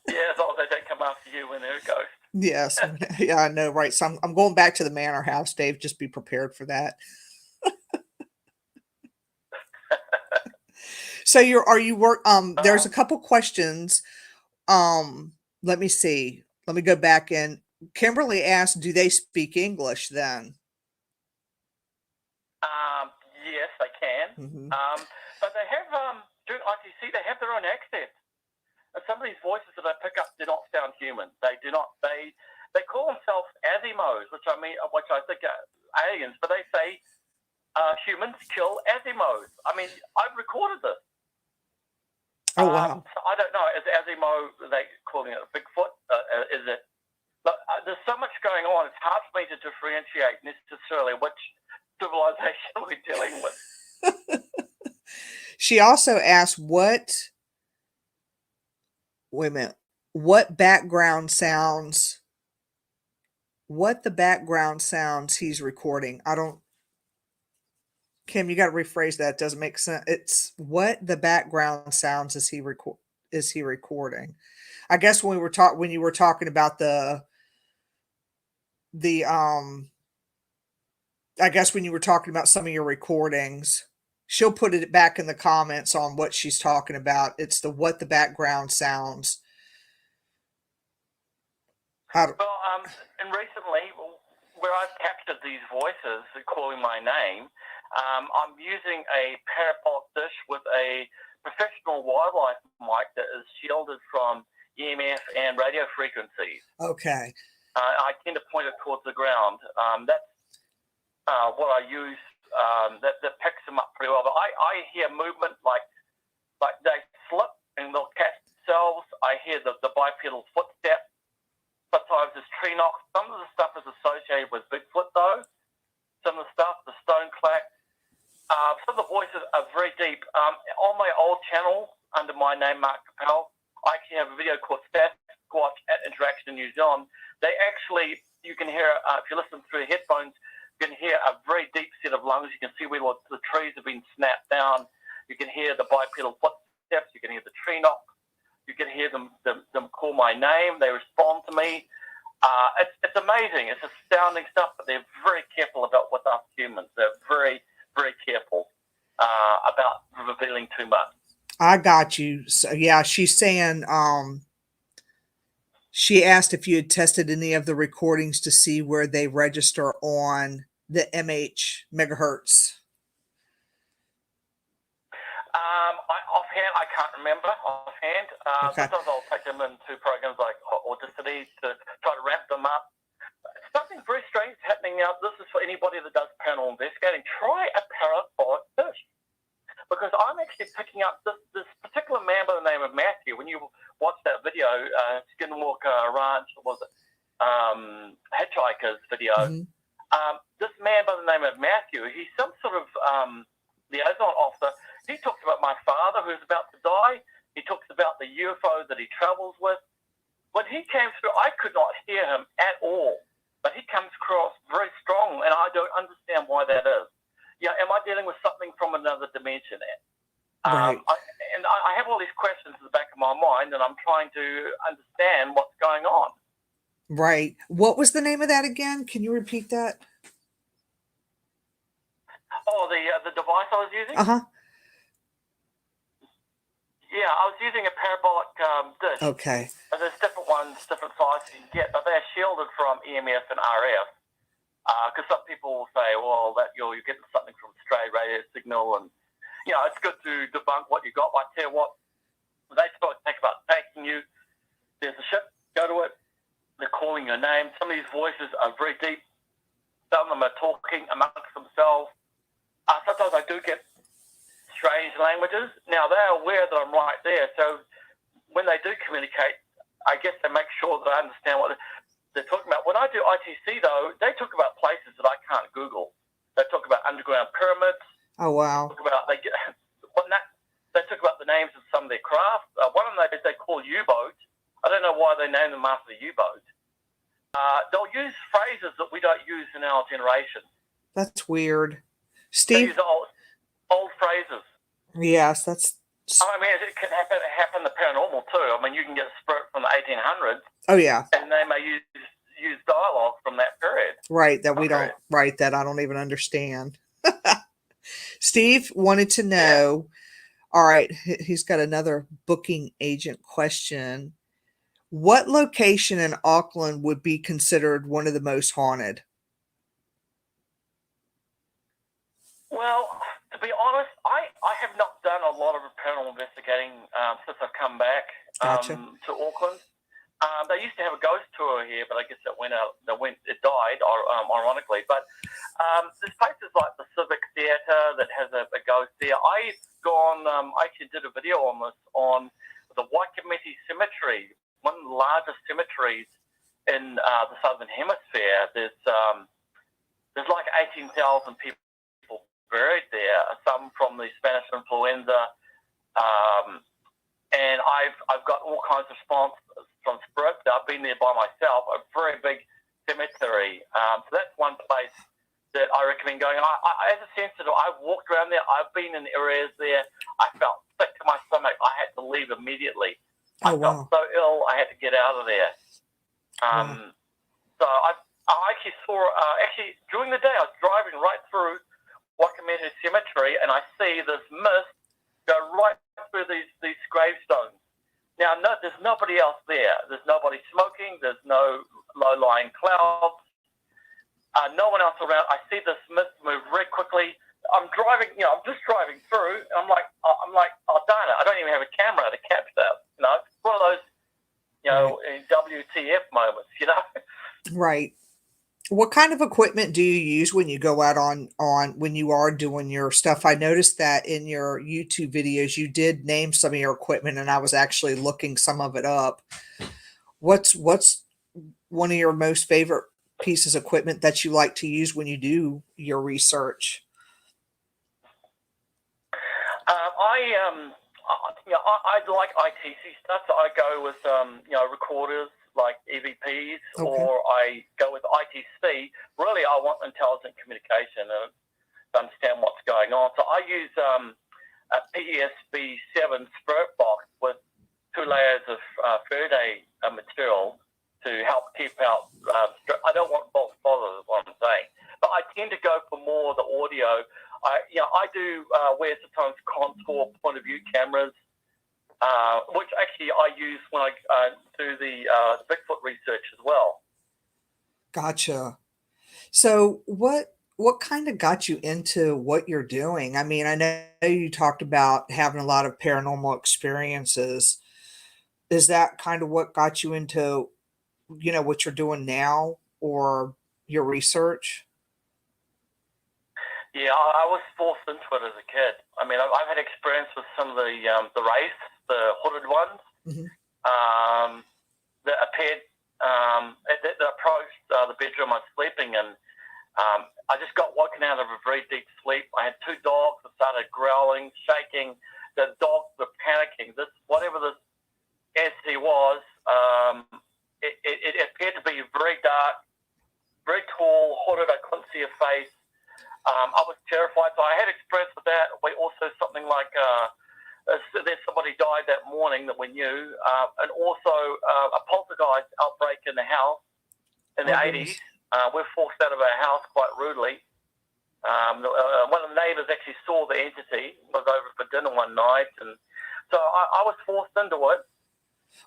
Yeah, as long as they don't come after you when they're a ghost. Yes. Yeah, I know, right? So I'm going back to the manor house, Dave. Just be prepared for that. So are you work there's a couple questions. Let me see. Let me go back in. Kimberly asked, do they speak English then? Yes, they can. Hmm. But they have, during ITC, they have their own accent. And some of these voices that I pick up do not sound human. They do not, they call themselves Asimos, which I think are aliens, but they say humans kill Asimos. I mean, I've recorded this. Oh, wow. So I don't know. Is Asimo, they calling it a Bigfoot? Is it? Look, there's so much going on. It's hard for me to differentiate necessarily which civilization we're dealing with. She also asked wait a minute, what the background sounds he's recording. Kim, you got to rephrase that. It doesn't make sense. It's what the background sounds is he recording. I guess when you were talking about the I guess when you were talking about some of your recordings, she'll put it back in the comments on what she's talking about. It's what the background sounds. Well, and recently, where I've captured these voices calling my name, I'm using a parabolic dish with a professional wildlife mic that is shielded from EMF and radio frequencies. Okay. I tend to point it towards the ground. That's what I use. That picks them up pretty well. But I hear movement like they slip and they'll catch themselves. I hear the bipedal footsteps. Sometimes there's tree knocks. Some of the stuff is associated with Bigfoot, though. Some of the stuff, the stone clack. Some of the voices are very deep. On my old channel, under my name, Marc Coppell, I actually have a video called Sasquatch at Interaction in New Zealand. They actually, you can hear, if you listen through headphones, you can hear a very deep set of lungs. You can see where the trees have been snapped down. You can hear the bipedal footsteps. You can hear the tree knock. You can hear them call my name. They respond to me. It's amazing. It's astounding stuff, but they're very careful about with us humans. They're very, very careful about revealing too much. I got you. So, yeah, she's saying she asked if you had tested any of the recordings to see where they register on the megahertz. Offhand, I can't remember offhand. Okay. Sometimes I'll take them into programs like Audacity to try to ramp them up. Something very strange is happening now. This is for anybody that does paranormal investigating. Try a parabolic dish. Because I'm actually picking up this particular man by the name of Matthew. When you watch that video, Skinwalker Ranch, was it Hitchhiker's video? Mm-hmm. This man by the name of Matthew, he's some sort of liaison officer. He talks about my father who's about to die. He talks about the UFO that he travels with. When he came through, I could not hear him at all. But he comes across very strong, and I don't understand why that is. Yeah, am I dealing with something from another dimension? Right. I have all these questions in the back of my mind, and I'm trying to understand what's going on. Right. What was the name of that again? Can you repeat that? Oh, the device I was using? Uh-huh. Yeah, I was using a parabolic dish. Okay. And there's different ones, different sizes you can get, but they're shielded from EMF and RF. Because some people will say, well, that you're getting something from stray radio signal, and it's good to debunk what you got. But I tell you what, they talk about taking you. There's a ship, go to it. They're calling your name. Some of these voices are very deep. Some of them are talking amongst themselves. Sometimes I do get strange languages. Now, they're aware that I'm right there, so when they do communicate, I guess they make sure that I understand what they're talking about. When I do ITC, though, they talk about places that I can't Google. They talk about underground pyramids. Oh, wow. They talk about the names of some of their craft. One of them they call U-boats. I don't know why they name them after the U-boat. They'll use phrases that we don't use in our generation. That's weird. They Steve? use old phrases. Yes, that's I mean, it can happen in the paranormal too. I mean, you can get a spirit from the 1800s. Oh yeah. And they may use dialogue from that period. Right, that we don't, right, that I don't even understand. Steve wanted to know, all right, he's got another booking agent question. What location in Auckland would be considered one of the most haunted? Well, to be honest, I have not done a lot of paranormal investigating since I've come back Gotcha. to Auckland. They used to have a ghost tour here, but I guess it went out. It died, ironically. But there's places like the Civic Theatre that has a ghost there. I've gone. I actually did a video on this on the Waikimete Cemetery, one of the largest cemeteries in the Southern Hemisphere. There's like 18,000 people buried there. Some from the Spanish influenza. And I've got all kinds of response from spirits. I've been there by myself, a very big cemetery. So that's one place that I recommend going. As a sensitive, I've walked around there. I've been in areas there. I felt sick to my stomach. I had to leave immediately. I felt so ill, I had to get out of there. So I actually saw, during the day, I was driving right through Waikimete Cemetery, and I see this mist go right through these gravestones. Now, no, there's nobody else there. There's nobody smoking. There's no low-lying clouds. No one else around. I see this mist move very quickly. I'm driving, I'm just driving through, and I'm like, oh, darn it, I don't even have a camera to capture that. It's one of those, WTF moments, Right. What kind of equipment do you use when you go out on when you are doing your stuff? I noticed that in your YouTube videos, you did name some of your equipment, and I was actually looking some of it up. What's one of your most favorite pieces of equipment that you like to use when you do your research? I like ITC stuff, so I go with recorders like EVPs, or I go with ITC. Really, I want intelligent communication and to understand what's going on. So I use a PESB7 spirit box with 2 layers of Faraday material to help keep out. I don't want false positives, is what I'm saying. But I tend to go for more the audio. I do wear sometimes contour point of view cameras, which actually I use when I do the Bigfoot research as well. Gotcha. So what kind of got you into what you're doing? I mean, I know you talked about having a lot of paranormal experiences. Is that kind of what got you into, what you're doing now or your research? Yeah, I was forced into it as a kid. I mean, I've had experience with some of the wraiths, the hooded ones, that appeared, that approached the bedroom I was sleeping in. I just got woken out of a very deep sleep. I had 2 dogs that started growling, shaking. The dogs were panicking. Whatever this entity was, it appeared to be very dark, very tall, hooded. I couldn't see a face. I was terrified, so I had experience with that. We also something like there's somebody died that morning that we knew, and also a poltergeist outbreak in the house in the 80s. We're forced out of our house quite rudely. One of the neighbours actually saw the entity. Was over for dinner one night, and so I was forced into it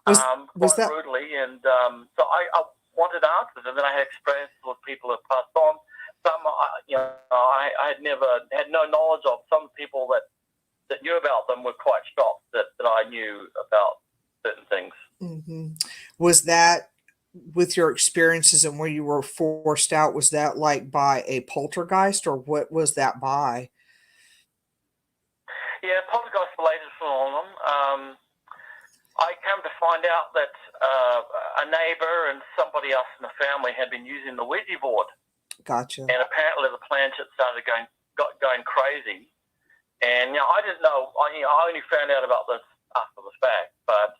quite rudely, and so I wanted answers, and then I had experiences with people who passed on. Some, I had no knowledge of. Some people that knew about them were quite shocked that I knew about certain things. Mm-hmm. Was that with your experiences and where you were forced out? Was that like by a poltergeist, or what was that by? Yeah, poltergeist-related phenomenon. I came to find out that a neighbour and somebody else in the family had been using the Ouija board. Gotcha. And apparently the planchette started going crazy. And I didn't know. I only found out about this after the fact. But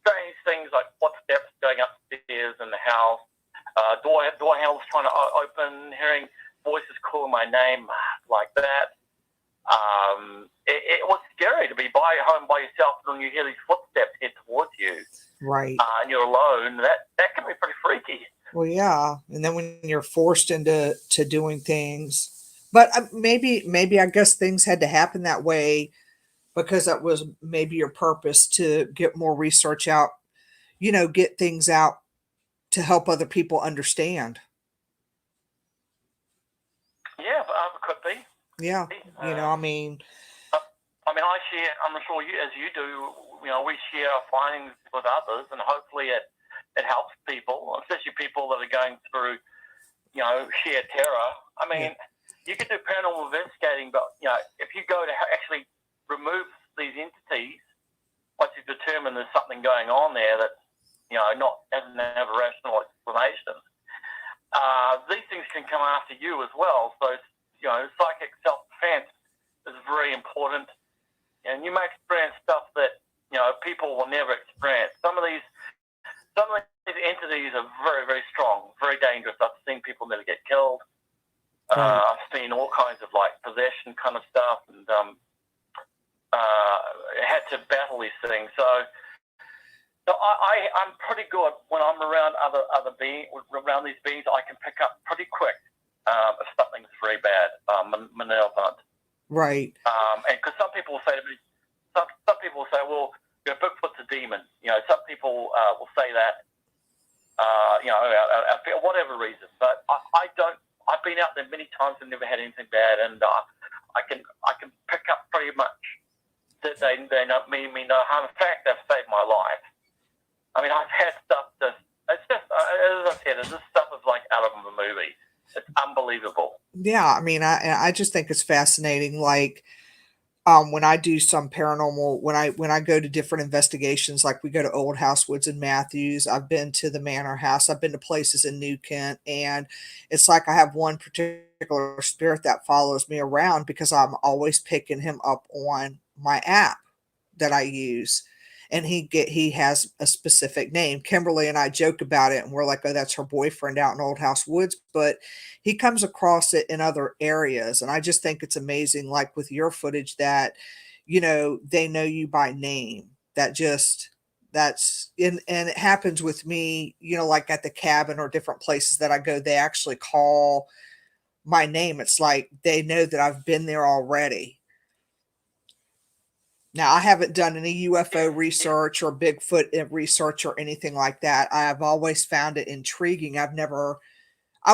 strange things like footsteps going upstairs in the house, door handles trying to open, hearing voices calling my name like that. It was scary to be home by yourself and you hear these footsteps head towards you. Right. And you're alone. That can be pretty freaky. Well, yeah. And then when you're forced into doing things, but maybe I guess things had to happen that way because that was maybe your purpose to get more research out, get things out to help other people understand. Yeah, could be. Yeah. I mean, I'm sure you, as you do, we share our findings with others, and hopefully it helps people, especially people that are going through, sheer terror. I mean, you can do paranormal investigating, but, if you go to actually remove these entities, once you've determined there's something going on there that, doesn't have a rational explanation, these things can come after you as well. So, psychic self-defense is very important. And you may experience stuff that, people will never experience. Some of these entities are very, very strong, very dangerous. I've seen people nearly get killed. I've seen all kinds of possession kind of stuff, and had to battle these things. So I'm pretty good when I'm around other beings, around these beings. I can pick up pretty quick if something's very bad, malevolent. right. And because some people will say to me, some people will say, well, Bigfoot's a demon. Some people will say that, for whatever reason. But I don't. I've been out there many times and never had anything bad, and I can pick up pretty much that they don't mean me no harm. In fact, they've saved my life. I mean, I've had stuff it's just, as I said, this stuff is like out of a movie. It's unbelievable. Yeah. I mean, I just think it's fascinating. When I do some paranormal, when I go to different investigations, like we go to Old House Woods and Matthews, I've been to the Manor House, I've been to places in New Kent, and it's like I have one particular spirit that follows me around because I'm always picking him up on my app that I use. And he has a specific name. Kimberly and I joke about it and we're like, oh, that's her boyfriend out in Old House Woods. But he comes across it in other areas. And I just think it's amazing, like with your footage, that, they know you by name. That's and it happens with me, like at the cabin or different places that I go, they actually call my name. It's like they know that I've been there already. Now, I haven't done any UFO research or Bigfoot research or anything like that. I've always found it intriguing. I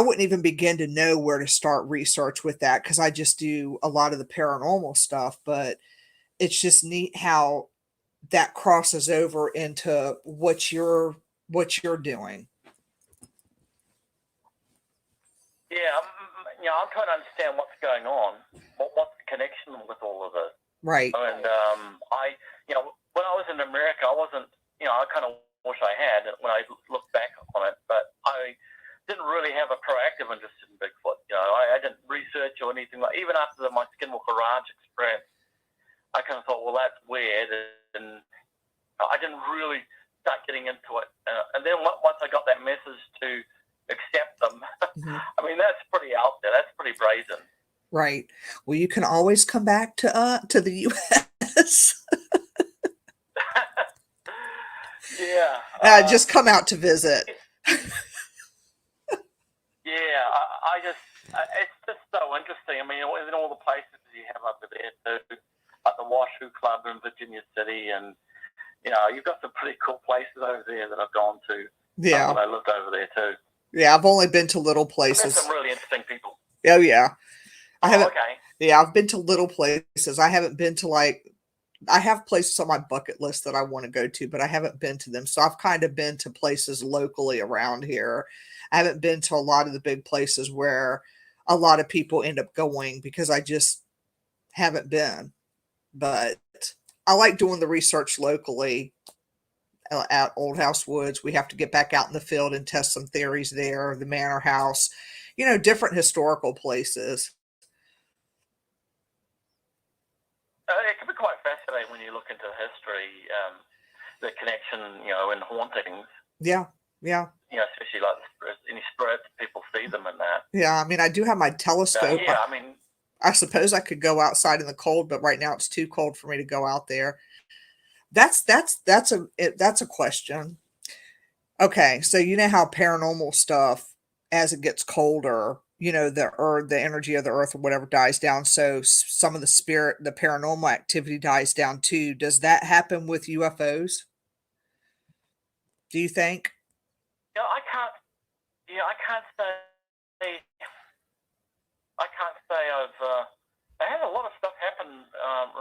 wouldn't even begin to know where to start research with that because I just do a lot of the paranormal stuff. But it's just neat how that crosses over into what you're doing. Yeah, I'm trying to understand what's going on. What's the connection with all of this? Right. And when I was in America, I wasn't, I kind of wish I had when I look back on it, but I didn't really have a proactive interest in Bigfoot. I didn't research or anything even after my Skinwalker Ranch experience. I kind of thought, well, that's weird, and I didn't really start getting into it. And then once I got that message to accept them, Mm-hmm. I mean, that's pretty out there. That's pretty brazen. Right. Well, you can always come back to the U.S. Yeah. Just come out to visit. Yeah, it's just so interesting. I mean, in all the places you have over there too, like the Washoe Club in Virginia City, and you've got some pretty cool places over there that I've gone to. Yeah. When I lived over there too. Yeah, I've only been to little places. There's some really interesting people. Oh yeah. I haven't. Okay. Yeah, I've been to little places. I haven't been to I have places on my bucket list that I want to go to, but I haven't been to them. So I've kind of been to places locally around here. I haven't been to a lot of the big places where a lot of people end up going because I just haven't been. But I like doing the research locally at Old House Woods. We have to get back out in the field and test some theories there. The Manor House, different historical places. It can be quite fascinating when you look into history, the connection, in hauntings. Yeah, yeah. Especially like any spirits, people see them in that. Yeah, I mean, I do have my telescope. Yeah, I mean, I suppose I could go outside in the cold, but right now it's too cold for me to go out there. That's a question. Okay, so you know how paranormal stuff, as it gets colder, the earth, the energy of the earth or whatever dies down. So some of the spirit, the paranormal activity dies down too. Does that happen with UFOs? Do you think? Yeah, I can't. Yeah, I can't say. I can't say I've. I had a lot of stuff happen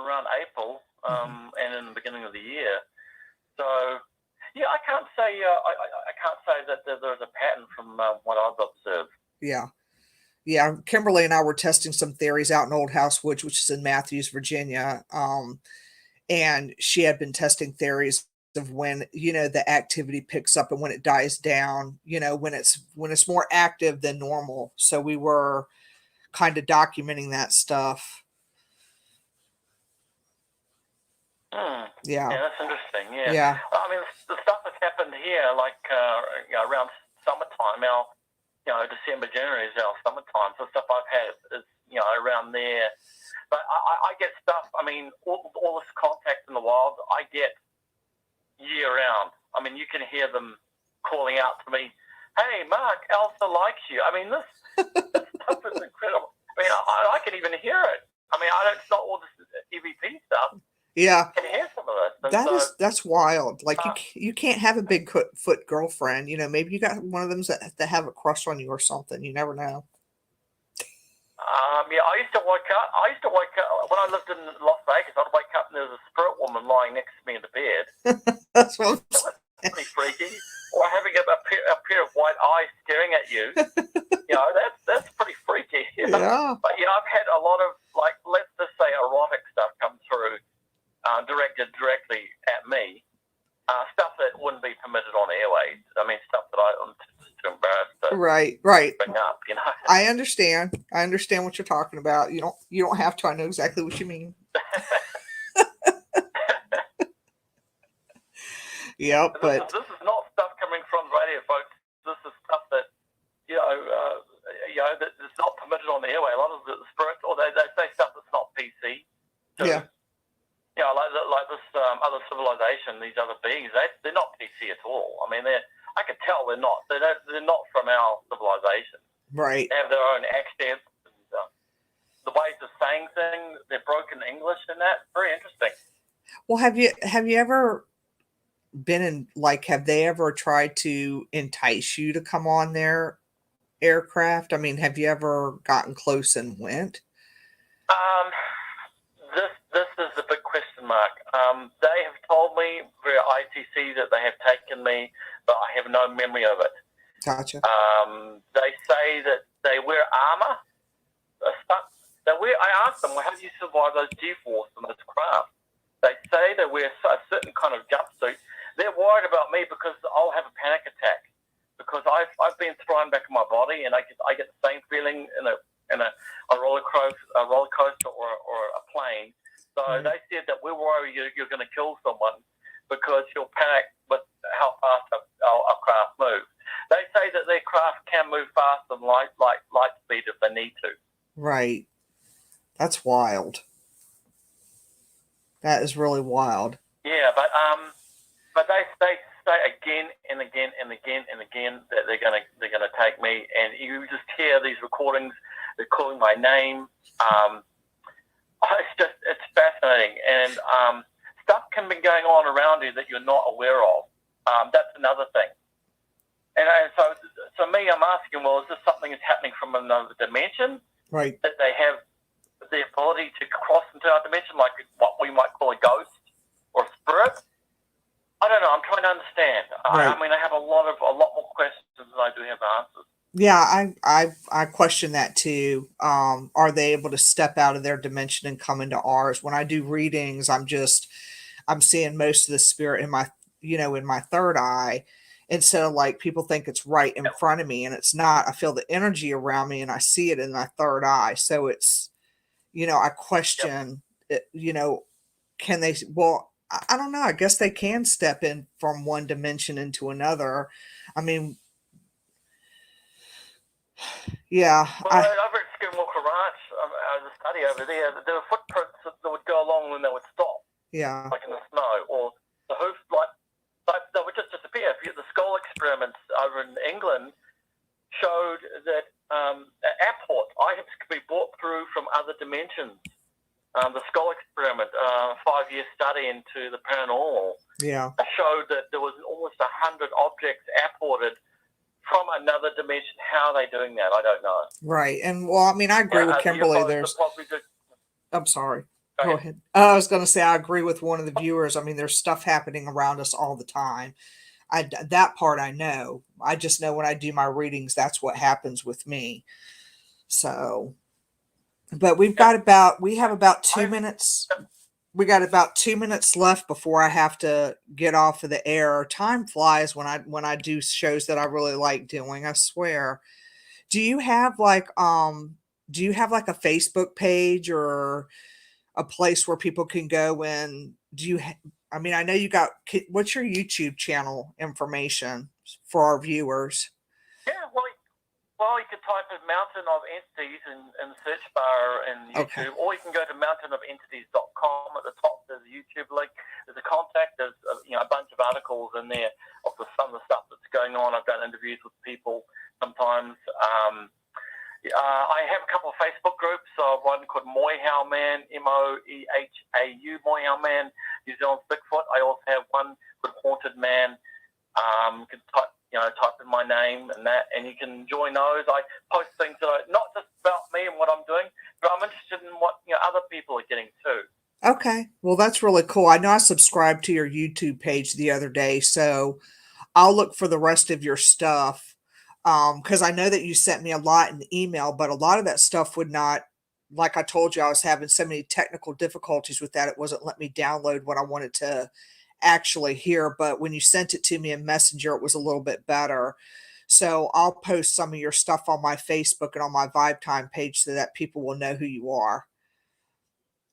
around April and in the beginning of the year. So yeah, I can't say. I can't say that there's a pattern from what I've observed. Yeah. Yeah, Kimberly and I were testing some theories out in Old House Woods, which is in Matthews, Virginia. And she had been testing theories of when, the activity picks up and when it dies down, when it's more active than normal. So we were kind of documenting that stuff. Yeah. Yeah, that's interesting. Yeah. Yeah. I mean, the stuff that's happened here, like around summertime, December, January is our summertime. So stuff I've had is, around there. But I get stuff, I mean, all this contact in the wild, I get year round. I mean, you can hear them calling out to me, "Hey, Mark, Elsa likes you." I mean, this stuff is incredible. I mean, I can even hear it. I mean, it's not all this EVP stuff. Yeah. I can hear some of this. That's wild. Like you can't have a big foot girlfriend. Maybe you got one of them that have a crush on you or something. You never know. Yeah, I used to wake up when I lived in Las Vegas. I'd wake up and there was a spirit woman lying next to me in the bed. That's what I'm saying. Pretty freaky. Or having a pair of white eyes staring at you. That's pretty freaky. Yeah. But I've had a lot of, like, let's just say erotic stuff come through, directed directly at me. Stuff that wouldn't be permitted on airways. I mean, stuff that I'm just too embarrassed to right bring up. I understand what you're talking about. You don't have to. I know exactly what you mean. Yep, but this is not stuff coming from the radio, folks. This is stuff that that is not permitted on the airway. A lot of the spirits, or they say stuff that's not PC. So, yeah. Like this other civilization, these other beings, they're not PC at all. I mean, I could tell they're not. They're not from our civilization. Right. They have their own accents. And, the ways of saying things, they're broken English and that. Very interesting. Well, have you ever been in, like, have they ever tried to entice you to come on their aircraft? I mean, have you ever gotten close and went? This is the big question mark. They have told me via ITC that they have taken me, but I have no memory of it. Gotcha. They say that they wear armor. I asked them, well, how do you survive those G-force and those craft? They say they wear a certain kind of jumpsuit. They're worried about me because I'll have a panic attack because I've been thrown back in my body and I get the same feeling in a roller coaster or a plane. So they said that we're worried you're going to kill someone because you'll panic with how fast our craft moves. They say that their craft can move faster than light speed if they need to. Right. That's wild. That is really wild. Yeah, but they say again and again and again and again that they're gonna take me, and you just hear these recordings. They're calling my name. It's fascinating, and stuff can be going on around you that you're not aware of. That's another thing. And so me, I'm asking, well, is this something that's happening from another dimension? Right. That they have the ability to cross into our dimension, like what we might call a ghost or a spirit? I don't know. I'm trying to understand. Right. I mean, I have a lot more questions than I do have answers. Yeah, I question that too. Are they able to step out of their dimension and come into ours? When I do readings, I'm seeing most of the spirit in my third eye. And so, like, people think it's right in front of me, and it's not. I feel the energy around me, and I see it in my third eye. So it's, I question it, can they, well, I don't know. I guess they can step in from one dimension into another. I mean, yeah. Well, over at Skinwalker ranch, as a study over there, there were footprints that would go along and they would stop, Yeah. like in the snow, or the hoof, like they would just disappear. The skull experiments over in England showed that airport items could be brought through from other dimensions. The skull experiment, 5-year study into the paranormal, showed that there was almost 100 objects airported from another dimension. How are they doing that? I don't know. Right. And well, I mean, I agree with Kimberly. I'm sorry. Go ahead. I was going to say, I agree with one of the viewers. I mean, there's stuff happening around us all the time. That part I know. I just know when I do my readings, that's what happens with me. So, but we have about 2 minutes. We got about 2 minutes left before I have to get off of the air. Time flies when I do shows that I really like doing, I swear. Do you have like a Facebook page or a place where people can go and I mean, I know you got, what's your YouTube channel information for our viewers? Yeah, well, you could type in Mountain of Entities in the search bar in YouTube, or you can go to mountainofentities.com. At the top, there's a YouTube link. There's a contact. There's a bunch of articles in there of some of the stuff that's going on. I've done interviews with people sometimes. I have a couple of Facebook groups. One called Moihau Man, Moehau, Moihau Man, New Zealand's Bigfoot. I also have one called Haunted Man. You can type in my name and you can join those. I post things that are not just about me and what I'm doing, but I'm interested in what other people are getting too. Okay, well that's really cool. I know I subscribed to your YouTube page the other day, so I'll look for the rest of your stuff. Because I know that you sent me a lot in email, but a lot of that stuff would not, like I told you, I was having so many technical difficulties with that. It wasn't letting me download what I wanted to actually hear. But when you sent it to me in Messenger, it was a little bit better. So I'll post some of your stuff on my Facebook and on my Vibe Time page so that people will know who you are.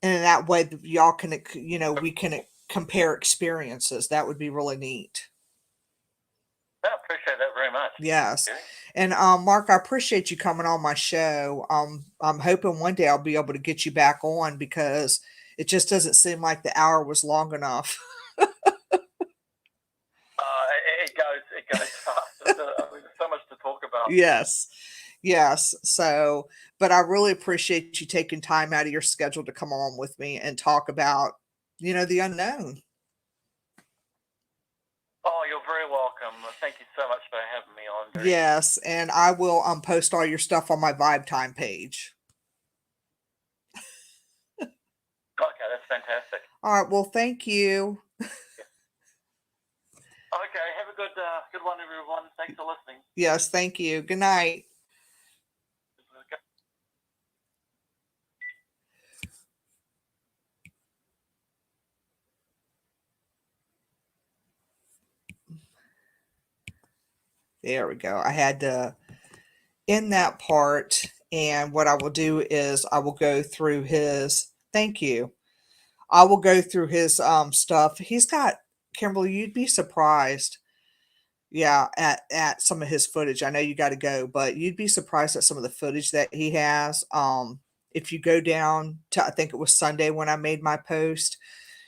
And that way y'all can, we can compare experiences. That would be really neat. I appreciate that very much. Yes. Okay. And Mark, I appreciate you coming on my show. I'm hoping one day I'll be able to get you back on because it just doesn't seem like the hour was long enough. It goes fast. There's so much to talk about. Yes. So, but I really appreciate you taking time out of your schedule to come on with me and talk about, the unknown. Oh, you're very welcome. Thank you so much for having me on. Yes, and I will post all your stuff on my Vibe Time page. Okay, that's fantastic. All right, well, thank you. Okay, have a good one, everyone. Thanks for listening. Yes, thank you. Good night. Okay. There we go. I had to end that part, and what I will do is I will go through his, thank you. I will go through his stuff. He's got, Kimberly, you'd be surprised. Yeah, at some of his footage. I know you got to go, but you'd be surprised at some of the footage that he has. If you go down to, I think it was Sunday when I made my post,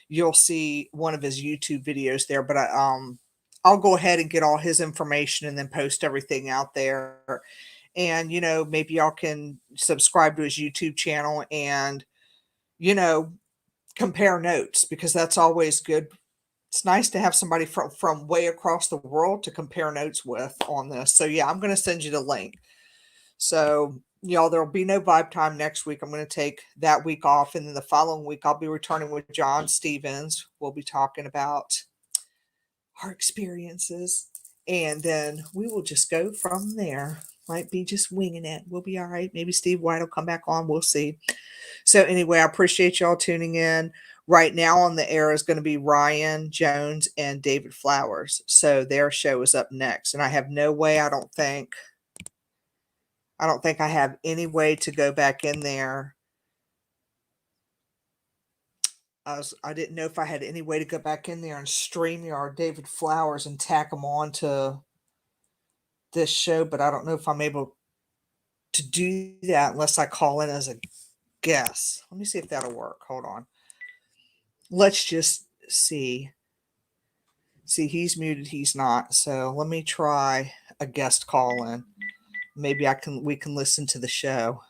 you'll see one of his YouTube videos there, but I'll go ahead and get all his information and then post everything out there. And, maybe y'all can subscribe to his YouTube channel and, compare notes, because that's always good. It's nice to have somebody from way across the world to compare notes with on this. So yeah, I'm going to send you the link. So y'all, there'll be no Vibe Time next week. I'm going to take that week off. And then the following week, I'll be returning with John Stevens. We'll be talking about our experiences. And then we will just go from there. Might be just winging it. We'll be all right. Maybe Steve White will come back on. We'll see. So anyway, I appreciate y'all tuning in. Right now on the air is going to be Ryan Jones and David Flowers. So their show is up next. And I have no way, I don't think I have any way to go back in there. I didn't know if I had any way to go back in there and StreamYard David Flowers and tack them on to this show, but I don't know if I'm able. to do that unless I call in as a guest. Let me see if that'll work. Hold on. Let's just see. See, he's muted, he's not. So let me try a guest call in. Maybe we can listen to the show.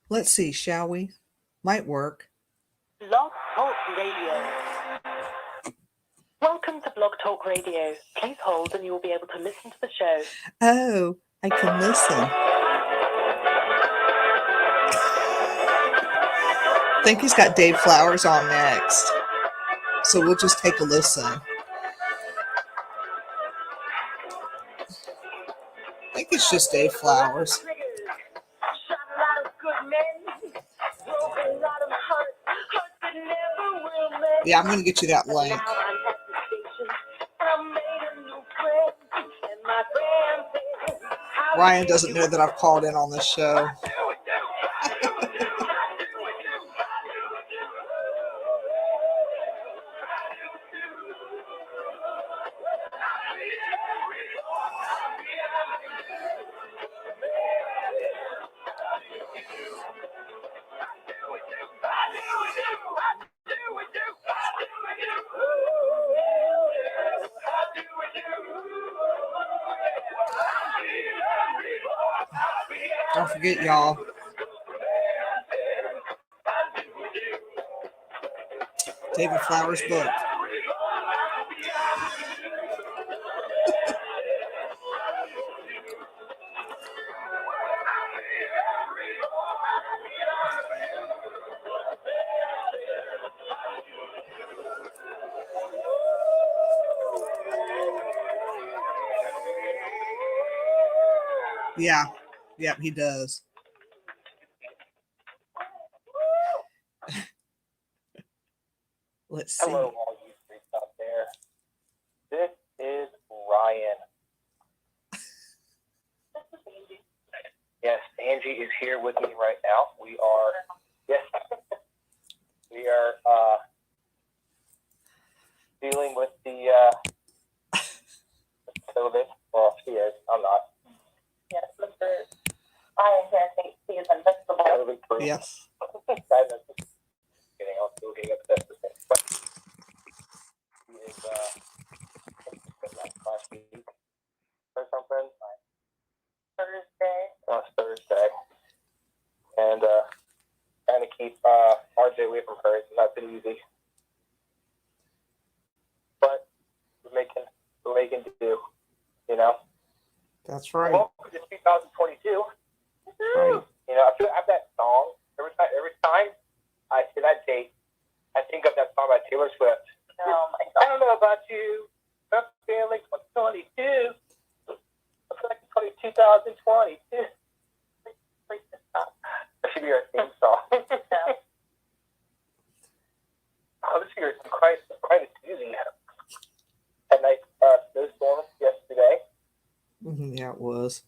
Let's see, shall we? Might work. Blog Talk Radio. Welcome to Blog Talk Radio. Please hold and you will be able to listen to the show. Oh, I can listen. I think he's got Dave Flowers on next. So we'll just take a listen. I think it's just Dave Flowers. Yeah, I'm going to get you that link. Ryan doesn't know that I've called in on this show. Don't forget, y'all. David Flowers' book. Yeah. Yep, he does. Let's see. Hello, all you freaks out there. This is Ryan. Yes, Angie is here with me right now. We are dealing with the COVID. Well, she is. I'm not. Yes, Mr. Ryan here thinks he is invincible. Yes. I'll still getting obsessed with him. But he is last week or something. Thursday. Last Thursday. And trying to keep RJ away from her. It's not been easy. But we're making do, you know? That's right. Welcome to 2022. Right. You know, I feel I have that song. Every time I see that date, I think of that song by Taylor Swift. Oh my I God. don't know about you, but I'm feeling 2022. I feel like it's 2022. That should be our theme song. Oh, this year is quite a doozy. Had a nice snowstorm yesterday. Yeah, it was.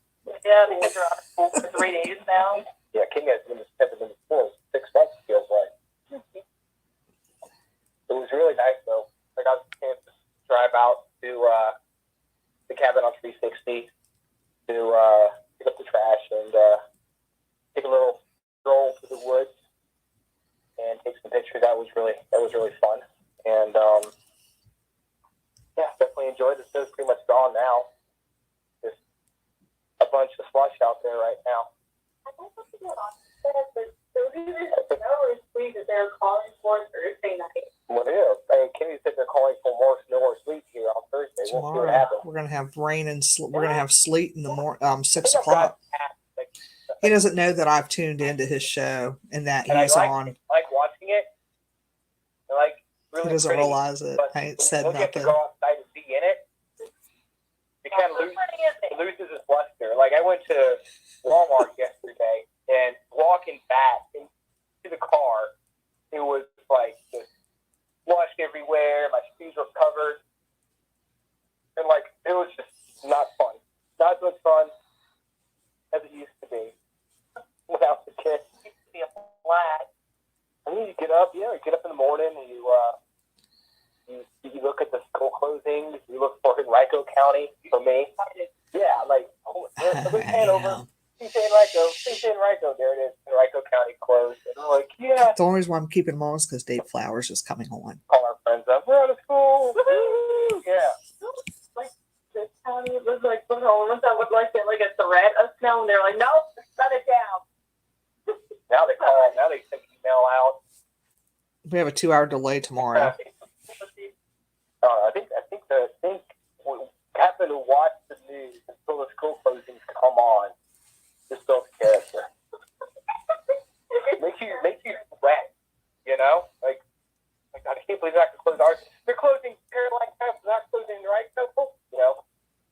Yeah, because you're out of school for 3 days now. Yeah, King has been in school 6 months, feels like. It was really nice, though. I got a chance to drive out to the cabin on 360 to pick up the trash and take a little stroll through the woods and take some pictures. That was really fun. And yeah, definitely enjoyed it. The snow's pretty much gone now. Just a bunch of slush out there right now. I don't know if you know, there's either snow or sleet that they're calling for Thursday night. Well, yeah. I mean, Kenny said they're calling for more snow or sleet here on Thursday. We'll see what Tomorrow happens. we're gonna have rain and we're gonna have sleet in the morning, 6 I think I've got o'clock. like, He doesn't know that I've tuned into his show and that and he's I on. like watching it. I like really He doesn't pretty, realize it. but I ain't said when you get to nothing. go outside and be in it, it kind of loses its luster. Like I went to Walmart yesterday and walking back into the car, it was like just slush everywhere. My shoes were covered, and like it was just not fun. Not as much fun as it used to be when I was a kid. It used to be a flat. I mean, you get up in the morning and you look at the school closings for me. Yeah, like, we're paying over. CJ and Rico, there it is. Rico County closed. And we're like, yeah. The only reason why I'm keeping them on is because Dave Flowers is coming on. Call our friends up. We're out of school. Woo-hoo! Yeah. Like this county was like the homeless that would like get like a threat of snow, and they're like, nope, shut it down. Now they call. Now they send email out. We have a 2-hour delay tomorrow. I think we happen to watch the news until the school closings come on. Just builds character. Make you sweat. You know, like I can't believe they're not going to close ours. They're closing Caroline Campus, not closing the right Coppell. You know,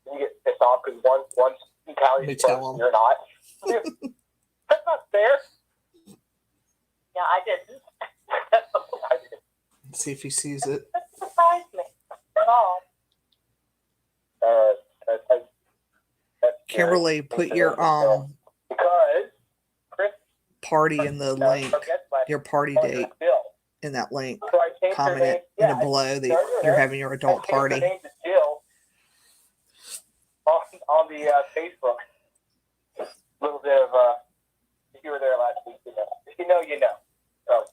and you get pissed off because one county is closed, you're not. That's not fair. Yeah, I didn't. Let's see if he sees it. That surprised me at all. Kimberly, put your because Chris party in the link, your party date in that link. Comment it in it below that you're having your adult party. On the Facebook. A little bit of if you were there last week, you know. If you know, you know. So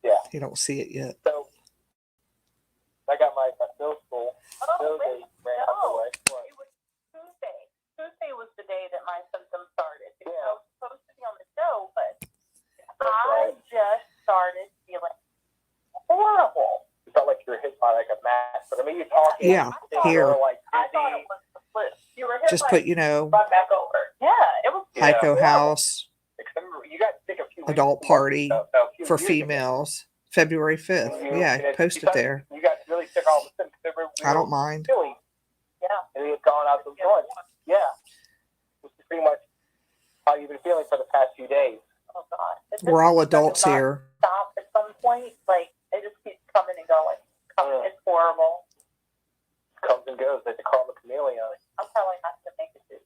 yeah. You don't see it yet. So I got my middle school. Oh, They wait, ran no. away. It was Tuesday. Tuesday was the day that my symptoms started. I Yeah. was supposed to be on the show, but That's I right. just started feeling horrible. You felt like you were hit by like a mat. But I mean, you're talking. Yeah, things here. were, like, I thought busy. it was the flu. You were hit Just by put, you know, run back over. Yeah, it was Heiko Yeah. House You got sick a few weeks adult ago. party No, a few for years ago. females, February 5th. Yeah, post it there. You got really sick all of a sudden. I don't mind. Silly. Yeah. And you had gone out the front. Yeah. Which is pretty much how you've been feeling for the past few days. Oh God. It just We're all does adults not here. Stop at some point. Like it just keeps coming and going. It's horrible. Comes and goes like the Karma Chameleon. I'm probably not gonna make it to.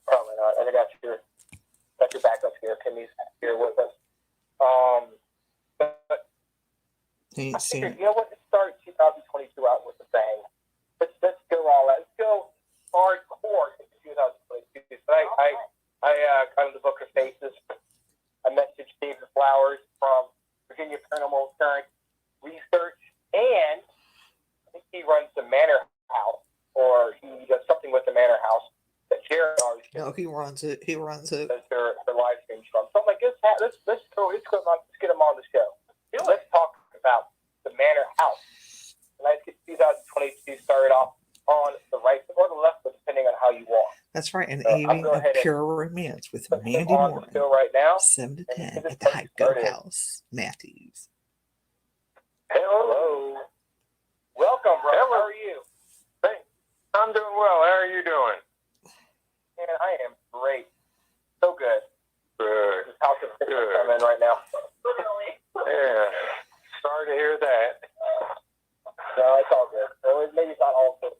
Probably not. I got your backup here. Kimmy's here with us. But He ain't I seen figured, it. you know what? Let's start 2022 out with a bang. Let's go all out. Let's go hardcore into 2022. So I got in the book of faces. I messaged David Flowers from Virginia Paranormal Current Research, and I think he runs the Manor House, or he does something with the Manor House that Jared always No, he runs it. He runs it. does their live streams from. So I'm like, let's get him on the show. Let's talk about the Manor House. And let's get 2022 started off on the right or the left, but depending on how you want. That's right. An So I'll evening go of ahead and pure romance with Put him Mandy on Morin, the show right now. 7 to 10 And at the get Heiko started. House, Matthews. Hello. Welcome, Russ. How are you? Hey, I'm doing well. How are you doing? Man, I am great. So good. Good. This house is Good. I'm in right now. Literally. Yeah. Sorry to hear that. No, it's all good. Or maybe it's not all good.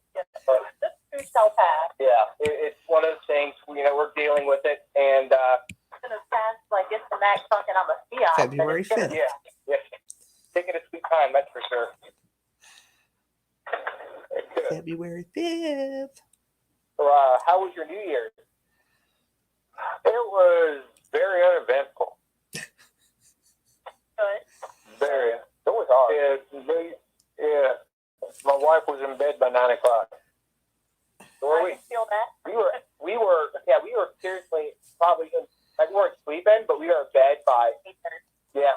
But This too shall pass. yeah, it's one of those things. We're dealing with it, and It's gonna pass like it's the Mac truck and I'm a Fiat. February 5th. yeah, taking a sweet time, that's for sure. Good. February 5th. So, how was your New Year's? It was very uneventful. Good. Very. It was hard. Yeah. My wife was in bed by 9 o'clock. So were I we? can feel that. We were seriously probably we weren't sleeping, but we were in bed by yeah.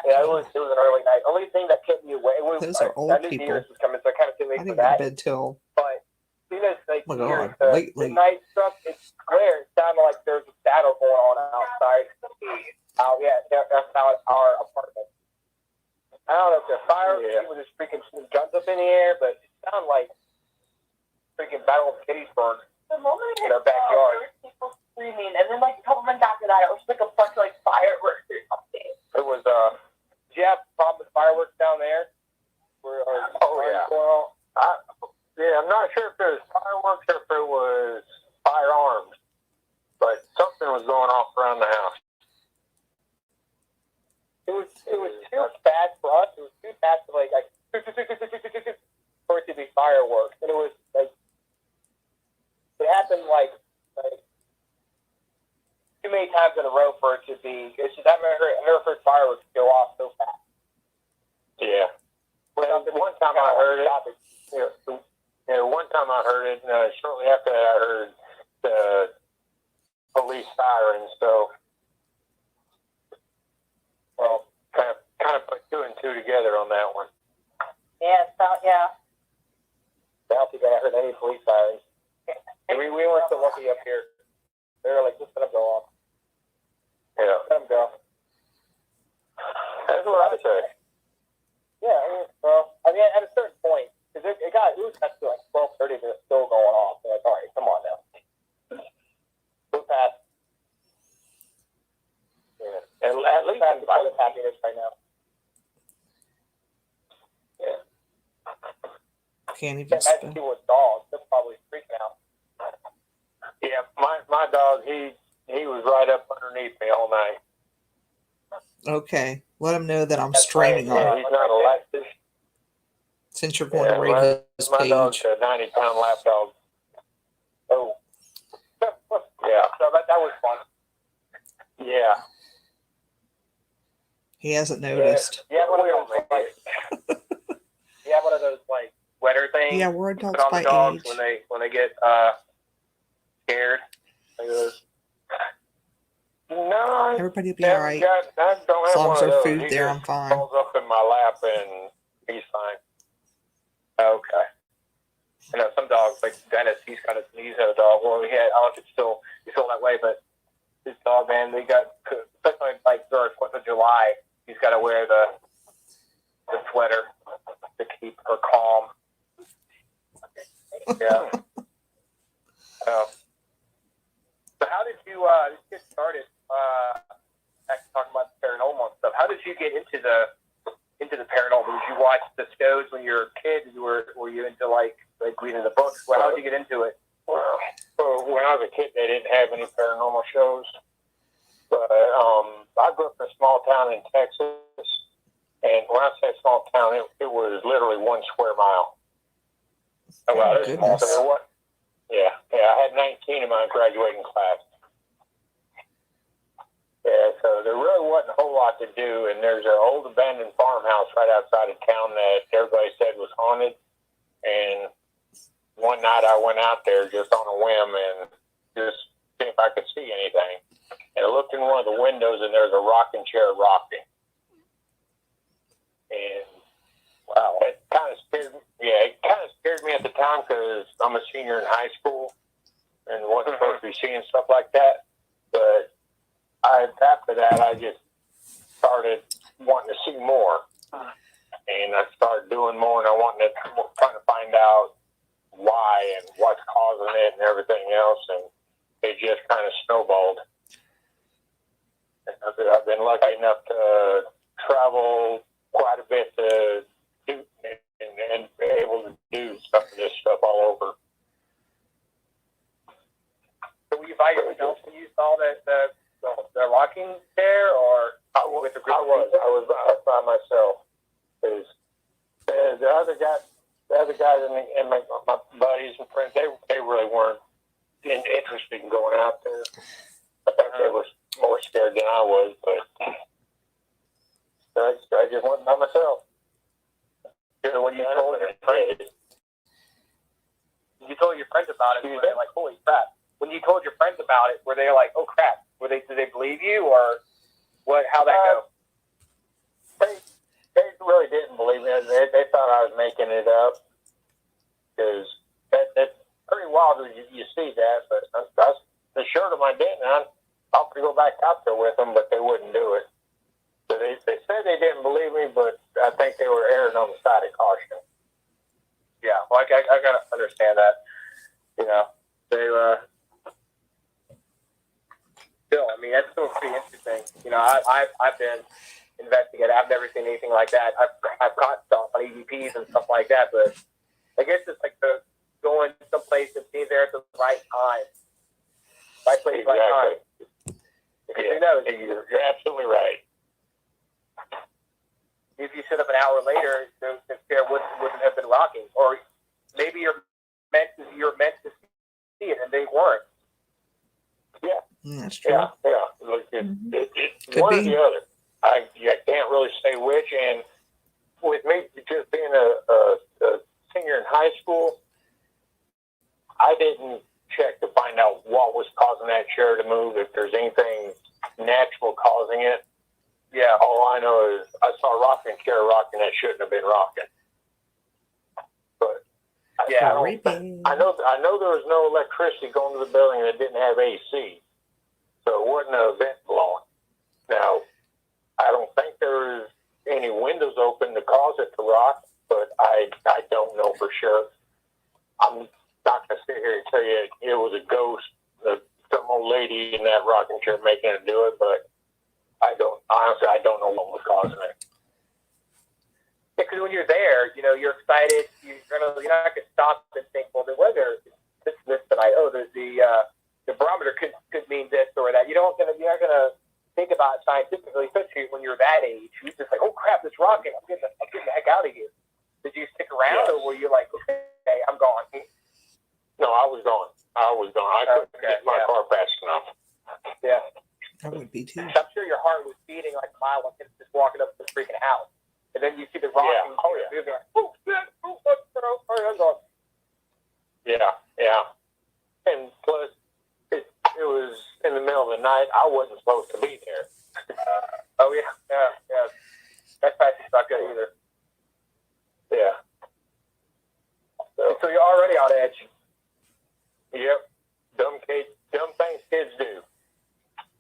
It was an early night. Only thing that kept me awake was Those are old I knew people. New Year's was coming, so I kind of stayed I late for didn't go to that. bed till But you know, like Oh my New Year's, God, lately. the night struck. It's clear. It sounded like there was a battle going on outside. That's our apartment. I don't know if they're fire. Yeah. People just freaking shooting guns up in the air, but it sounded like freaking Battle of Gettysburg. The moment In our backyard. there were people screaming, and then like a couple minutes after that, it was like a bunch of like fireworks or something. It was did you have a problem with fireworks down there? Oh, yeah. I'm not sure if it was fireworks or if it was firearms, but something was going off around the house. It was too fast for us. It was too fast for like for it to be fireworks, and it was like it like too many times in a row for it to be. It's just I've never heard fireworks go off so fast. Yeah. Well, one time I heard it. Yeah, one time I heard it. Shortly after that, I heard the police sirens. So, well, kind of put two and two together on that one. Yeah, so, yeah. I don't think I heard any police sirens. We weren't so lucky up here. They were like, just let them go off. Yeah. Let them go. That's what I say. Yeah, well, I mean, at a certain point, because it was up to like 12:30 and it's still going off. So like, all right, come on now. Go past. Yeah. And at least I'm kind of happiness right now. Yeah. Can't even Can't imagine spell. people with dogs. They're probably freaking out. Yeah, my dog, he was right up underneath me all night. Okay, let him know that I'm That's streaming right, on Yeah, he's not elected. since you're going to read his my dog's page. a 90-pound lap dog. Oh. Yeah. So that was fun. Yeah. He hasn't noticed. Yeah, one of those like, yeah, one of those like sweater things. Yeah, we're Put adults on by the dogs age. when they get scared. Like those. No, Everybody will be all right. I don't As have long one as of there's those. food He there, just I'm fine. falls up in my lap and he's fine. Okay. I know some dogs, like Dennis, he's had a dog. Well, I don't know if he's still that way, but his dog, man, they got, especially like during 4th of July, he's got to wear the sweater to keep her calm. Yeah. So how did you get started? Actually talking about the paranormal stuff. How did you get into the paranormal? Did you watch the shows when you were a kid? Were you into like reading the books? Well, how did you get into it? Well, when I was a kid, they didn't have any paranormal shows. But I grew up in a small town in Texas, and when I say small town, it was literally 1 square mile. Oh, wow, my goodness. So what? Yeah, I had 19 in my graduating class. Yeah, so there really wasn't a whole lot to do, and there's an old abandoned farmhouse right outside of town that everybody said was haunted. And one night I went out there just on a whim and just see if I could see anything. And I looked in one of the windows, and there's a rocking chair rocking. And wow, it kind of scared me. Yeah, it kind of scared me at the time because I'm a senior in high school and wasn't supposed to be seeing stuff like that. But after that, I just started wanting to see more, and I started doing more, and I trying to find out why and what's causing it and everything else, and it just kind of snowballed. And I've been lucky enough to travel quite a bit to do and be able to do some of this stuff all over. So were you by yourself when you saw the rocking chair, or with a group of people? I was by myself. Because the other guys and my buddies and friends, they really weren't interested in going out there. I think they were more scared than I was, but I just went by myself. When you told your friends about it, were they like, holy crap? When you told your friends about it, were they like, oh crap? Did they believe you, or what? How'd that go? They really didn't believe me. They thought I was making it up, because that's pretty wild when you see that. But I assured them I didn't. I offered to go back out there with them, but they wouldn't do it. So they said they didn't believe me, but I think they were erring on the side of caution. Yeah, well, I gotta understand that. You know, they still. I mean, that's still pretty interesting. You know, I've been investigating. I've never seen anything like that. I've caught stuff on EVPs and stuff like that, but I guess it's like going someplace and being there at the right time, right place, right time. Because who knows? You're absolutely right. If you sit up an hour later, the chair wouldn't have been rocking, or maybe you're meant to see it, and they weren't. That's true. Yeah. Look, it's Could one or be. the other. I can't really say which. And with me just being a senior in high school, I didn't check to find out what was causing that chair to move, if there's anything natural causing it. Yeah, all I know is I saw a rocking chair rocking that shouldn't have been rocking. But Yeah, I know there was no electricity going to the building that didn't have AC, so it wasn't a vent blowing. Now, I don't think there was any windows open to cause it to rock, but I don't know for sure. I'm not going to sit here and tell you it was a ghost, some old lady in that rocking chair making it do it, but I don't know what was causing it. Yeah, because when you're there, you're excited. You're not gonna stop and think, well, the weather this tonight. Oh, the barometer could mean this or that. You're not gonna think about it scientifically, especially when you're that age. You're just like, oh crap, it's rocking. I'm getting the heck out of here. Did you stick around, or were you like, okay, I'm gone? No, I was gone. I couldn't get my car fast enough. Yeah. I would be too. I'm sure your heart was beating like a mile, like it's just walking up to the freaking house. And then you see the rocking moving, like, oh, shit, oh, I'm going. Yeah. And plus, it was in the middle of the night. I wasn't supposed to be there. Oh, yeah. That's actually not good either. Yeah. So you're already on edge. Yep. Dumb things kids do.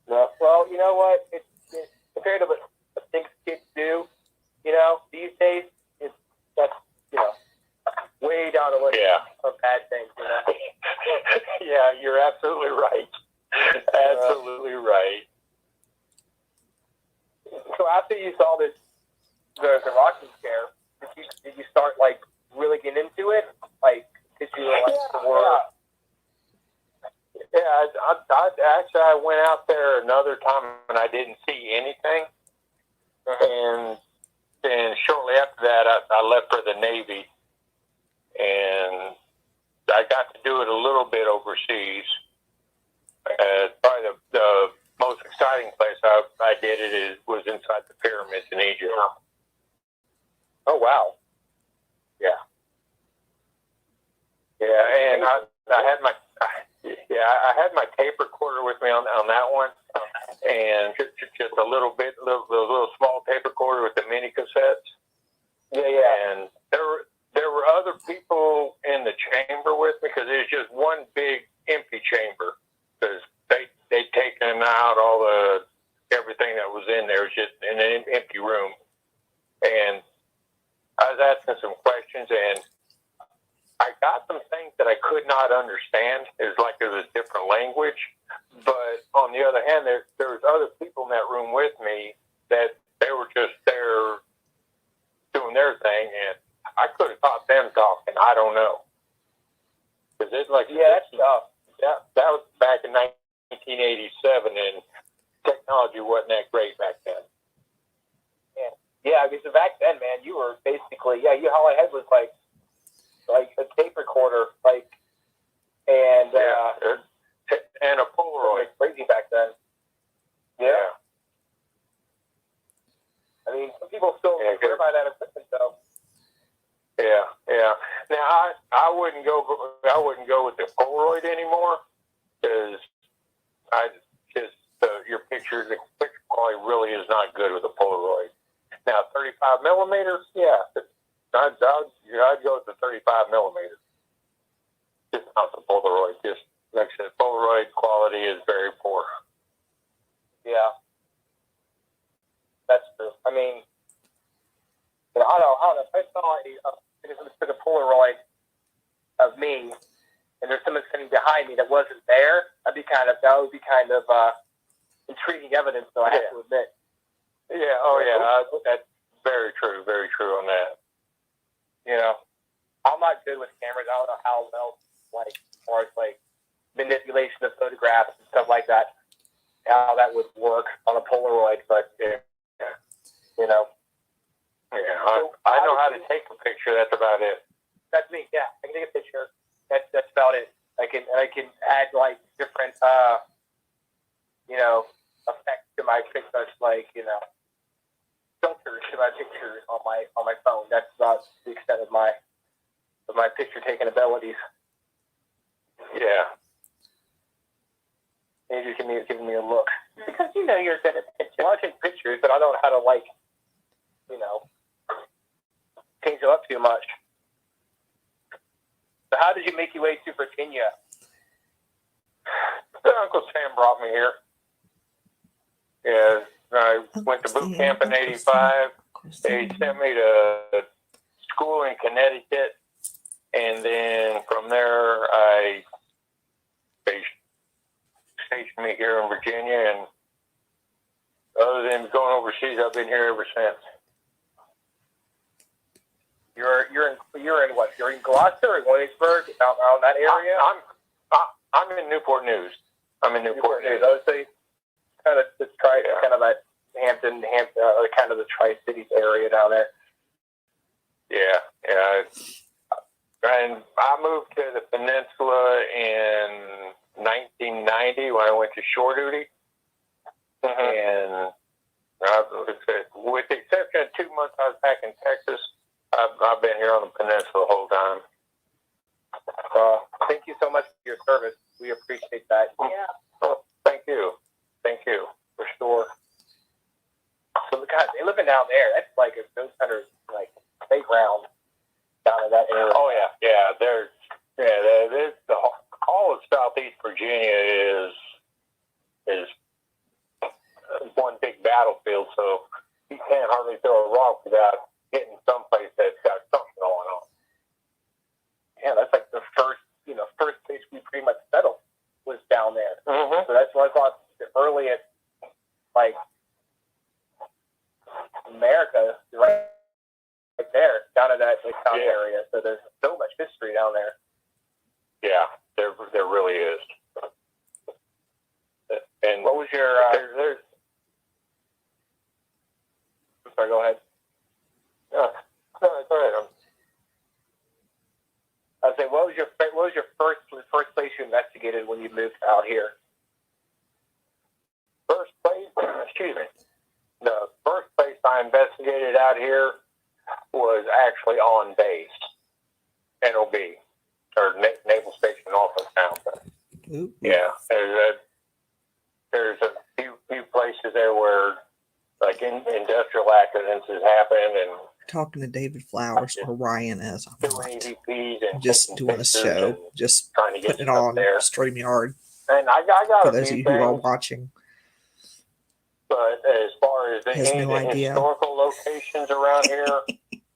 No. Well, you know what? It's compared to what things kids do, these days, that's way down the list of bad things, Yeah, you're absolutely right. Absolutely right. So after you saw the rocking chair, did you start like really getting into it? Like, did you I went out there another time and I didn't see anything. And then shortly after that, I left for the Navy, and I got to do it a little bit overseas. Probably the most exciting place I did it was inside the pyramids in Egypt. Oh wow! Yeah, and I had my tape recorder with me on that one, and just a little small tape recorder with the mini cassettes. Yeah. And there were other people in the chamber with me because it was just one big empty chamber because they'd taken out all everything that was in there. It was just in an empty room, and I was asking some questions and I got some things that I could not understand. It was like it was a different language. But on the other hand, there was other people in that room with me that they were just there doing their thing, and I could have caught them talking. I don't know. Because it's like, that's tough. That was back in 1987, and technology wasn't that great back then. Yeah, because back then, man, you were basically, all I had was like a tape recorder, and a Polaroid. Crazy back then. Yeah. I mean, some people still swear by that equipment, though. Yeah. Now I wouldn't go with the Polaroid anymore because your picture, the picture quality really is not good with a Polaroid. Now 35 millimeters, I'd go with the 35 millimeter. Just not the Polaroid. Just like I said, Polaroid quality is very poor. Yeah, that's true. I mean, I don't know. If I saw took a Polaroid of me, and there's someone sitting behind me that wasn't there, that would be kind of intriguing evidence, though, I have to admit. Yeah, that's very true on that. I'm not good with cameras. I don't know how well, as far as manipulation of photographs and stuff like that, how that would work on a Polaroid, but I know how to take a picture. That's about it. That's me. Yeah, I can take a picture. That's about it. I can add like different effects to my pictures, like filters to my pictures on my phone. That's about the extent of my picture taking abilities. Yeah. And you're just giving me a look because you're good at pictures. I want to take pictures, but I don't know how to change it up too much. So how did you make your way to Virginia? Uncle Sam brought me here. Yeah, I went to boot camp in '85. They sent me to school in Connecticut, and then from there, they stationed me here in Virginia. And other than going overseas, I've been here ever since. You're in what? You're in Gloucester or Williamsburg, around that area? I'm in Newport News. I'm in Newport News. I would say kind of that Hampton, kind of the Tri-Cities area down there. Yeah. And I moved to the peninsula in 1990 when I went to shore duty. And with the exception of 2 months I was back in Texas, I've been here on the peninsula the whole time. Thank you so much for your service. We appreciate that. Yeah. Well, thank you. For sure. So, God, they living down there. That's like a ghost hunter's playground down in that area. Oh yeah. There's all of Southeast Virginia is one big battlefield. So you can't hardly throw a rock without getting someplace that's got something going on. Yeah, that's like the first place we pretty much settled was down there. Mm-hmm. So that's what I thought the earliest, America, right there, down in that town area. So there's so much history down there. Yeah, there really is. And What was your? there's I'm sorry. Go ahead. no, go ahead. I was saying, what was your first place you investigated when you moved out here? First place, excuse me. The first place I investigated out here was actually on base, NOB, or Naval Station Norfolk Town. Ooh. Yeah, there's a few places there where industrial accidents has happened, and Talking to David Flowers or Ryan as I'm doing not. EVPs and Just taking doing a pictures show, and just trying to get putting it stuff on there. StreamYard And I got for a those of few you who are things. watching. But as far as Has any no of the idea. historical locations around here,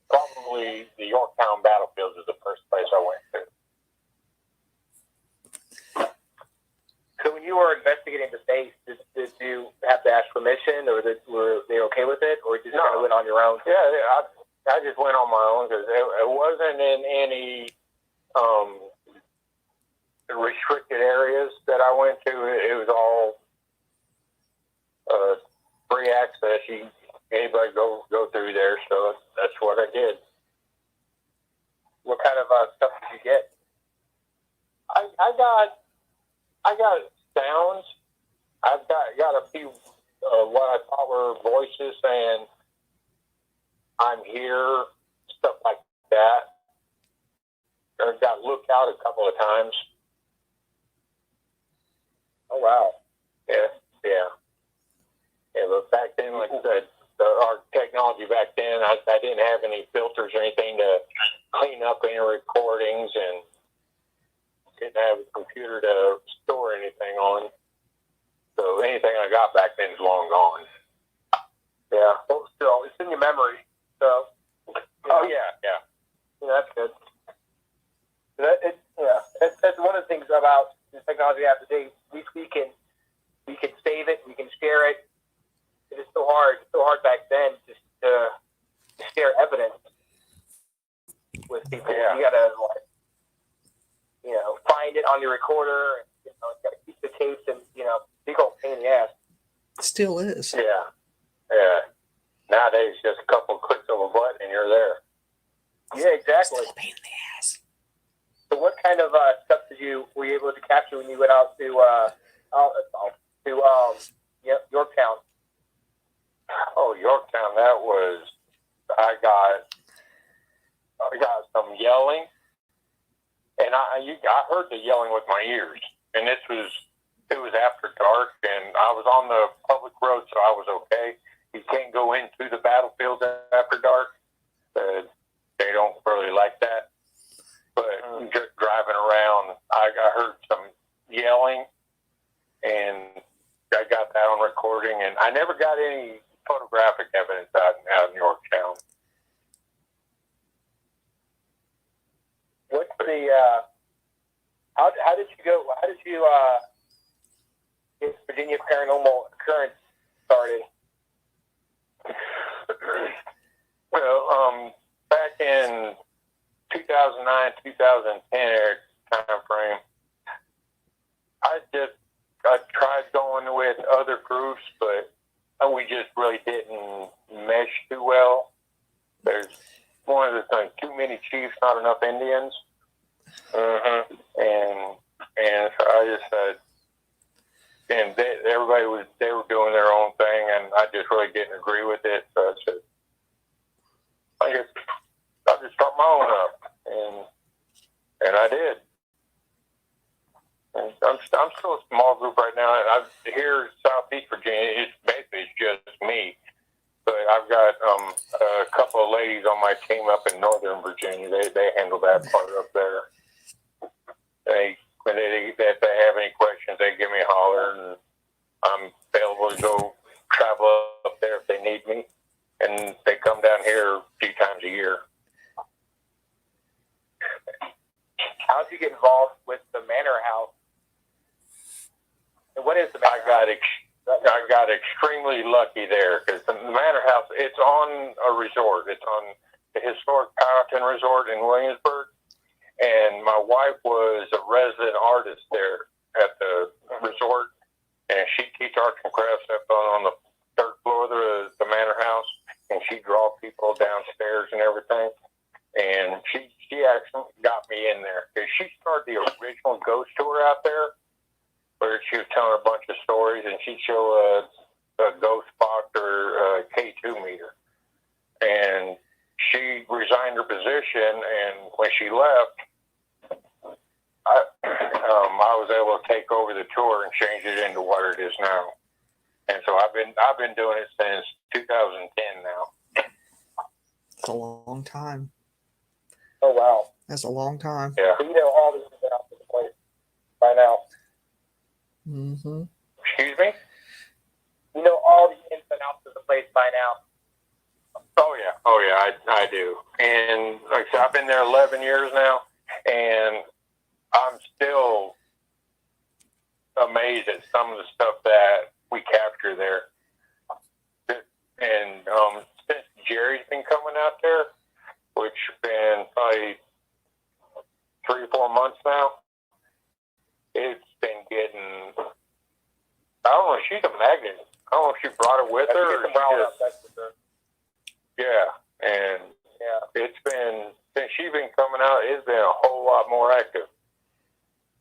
probably the Yorktown battlefield is the first place I went to. So when you were investigating the base, did you have to ask permission, or were they okay with it, or did you just kind of went on your own? Yeah, I just went on my own because it wasn't in any restricted areas that I went to. It was all free access. Anybody go through there, so that's what I did. What kind of stuff did you get? I got sounds. I've got a few what I thought were voices saying I'm here, stuff like that. Or got looked out a couple of times. Oh wow. Yeah. But back then, like I said, our technology back then, I didn't have any filters or anything to clean up any recordings, and didn't have a computer to store anything on. So anything I got back then is long gone. Yeah. Well, still, it's in your memory. So. Oh yeah. Yeah, that's good. That's one of the things about the technology we have today. We can save it, we can share it. It is so hard back then just to share evidence with people. Yeah. You gotta find it on your recorder. You gotta keep the tapes, and big old pain in the ass. Still is. Yeah. Nowadays, just a couple of clicks of a button and you're there. Yeah, exactly. Still a pain in the ass. So what kind of stuff did were you able to capture when you went out to Yorktown? Oh, Yorktown, that was, I got some yelling, and I heard the yelling with my ears, and it was after dark, and I was on the public road, so I was okay. You can't go into the battlefield after dark. They don't really like that. But just driving around, I heard some yelling, and I got that on recording, and I never got any photographic evidence out in Yorktown. What's the how did you go? How did you get Virginia Paranormal Occurrence started? Well, back in 2009, 2010 time frame, I tried going with other groups, but we just really didn't mesh too well. There's one of the things: too many chiefs, not enough Indians. And so I just said, and they were doing their own thing, and I just really didn't agree with it. So I said, I'll just start my own up, and I did. And I'm still a small group right now. I'm here in Southeast Virginia. It's just me, but I've got a couple of ladies on my team up in Northern Virginia. They handle that part up there. If they have any questions, they give me a holler, and I'm available to go travel up there if they need me. And they come down here a few times a year. How did you get involved with the Manor House? And what is the Manor House? I got extremely lucky there because the Manor House, it's on a resort. It's on the historic Powhatan Resort in Williamsburg. And my wife was a resident artist there at the resort. And she teach arts and crafts up on the third floor of the Manor House. And she draw people downstairs and everything. And she actually got me in there because she started the original ghost tour out there, where she was telling a bunch of stories, and she'd show a ghost box or a K2 meter. And she resigned her position, and when she left, I was able to take over the tour and change it into what it is now. And so I've been doing it since 2010 now. It's a long time. Oh wow, That's a long time. Yeah. so you know all the ins and outs of the place by now. Mm-hmm. Excuse me? You know all the ins and outs of the place by now. Oh yeah, I do. And like I said, I've been there 11 years now, and I'm still amazed at some of the stuff that we capture there. And since Jerry's been coming out there, which has been probably 3 or 4 months now, it's been getting, I don't know, she's a magnet. I don't know if she brought it with her or That's for sure. yeah, and it's been, since she's been coming out, it's been a whole lot more active.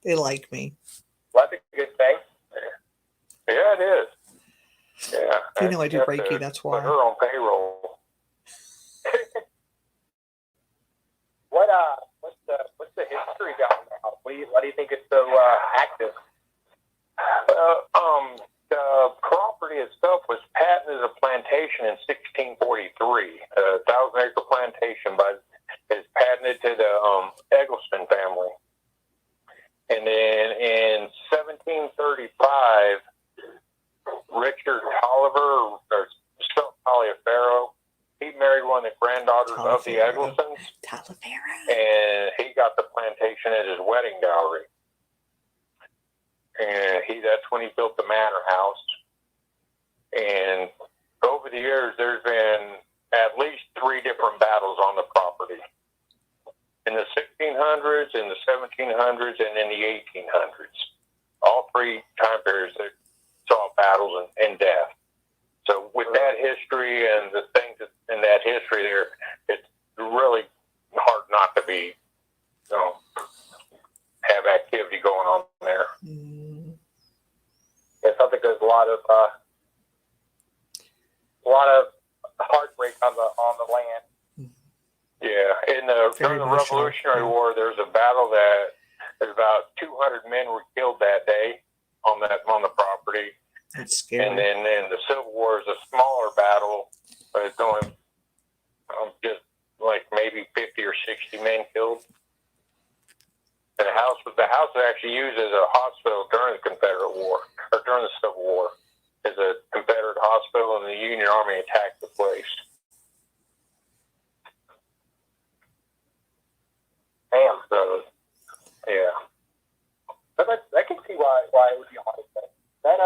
They like me. Well, that's a good thing. Yeah, it is. Yeah. You know I do have Reiki, to that's put why. her on payroll. What's the history down there? Why do you think it's so active? The property itself was patented as a plantation in 1643. 1,000-acre plantation is patented to the Eggleston family. And then in 1735, Richard Tolliver, or Taliaferro, he married one of the granddaughters of the Egglestons. Taliaferro. And he got the plantation as his wedding dowry. And that's when he built the Manor House. And over the years, there's been at least 3 different battles on the property. In the 1600s, in the 1700s, and in the 1800s. All 3 time periods that saw battles and death. So with that history and the things in that history there, it's really hard not to be, have have activity going on there. Mm. Yeah, it sounds like there's a lot of heartbreak on the land. Yeah, during the Revolutionary War, there was a battle that there's about 200 men were killed that day on the property. That's scary. And then in the Civil War is a smaller battle, but it's only just like maybe 50 or 60 men killed. And the house was actually used as a hospital during the Confederate War, or during the Civil War, as a Confederate hospital, and the Union Army attacked the place. Damn. So, yeah. But I can see why it would be haunted. That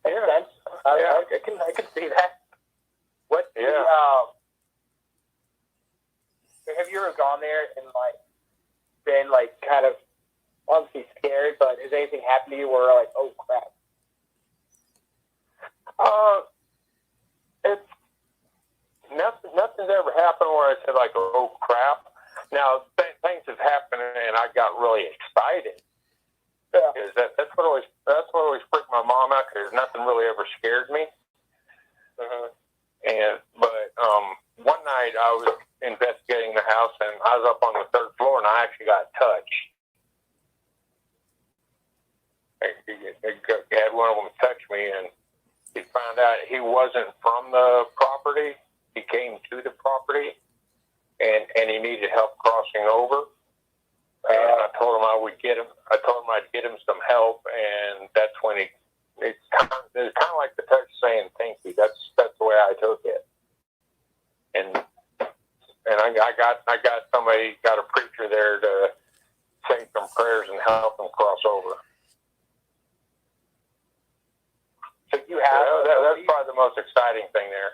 makes sense. I can see that. What? Yeah. Have you ever gone there and like been like kind of obviously scared, but has anything happened to you where like, oh crap? It's nothing's ever happened where I said like, oh crap. Now things have happened and I got really excited. Yeah. Because that's what always freaked my mom out, because nothing really ever scared me. But one night I was investigating the house and I was up on the third floor and I actually got touched. I had one of them touch me, and he found out he wasn't from the property. He came to the property, and he needed help crossing over. And I told him I would get him. I told him I'd get him some help, and that's when it's kind of like the touch saying thank you. That's the way I took it. And I got somebody, got a preacher there to say some prayers and help him cross over. So you have that's probably the most exciting thing there.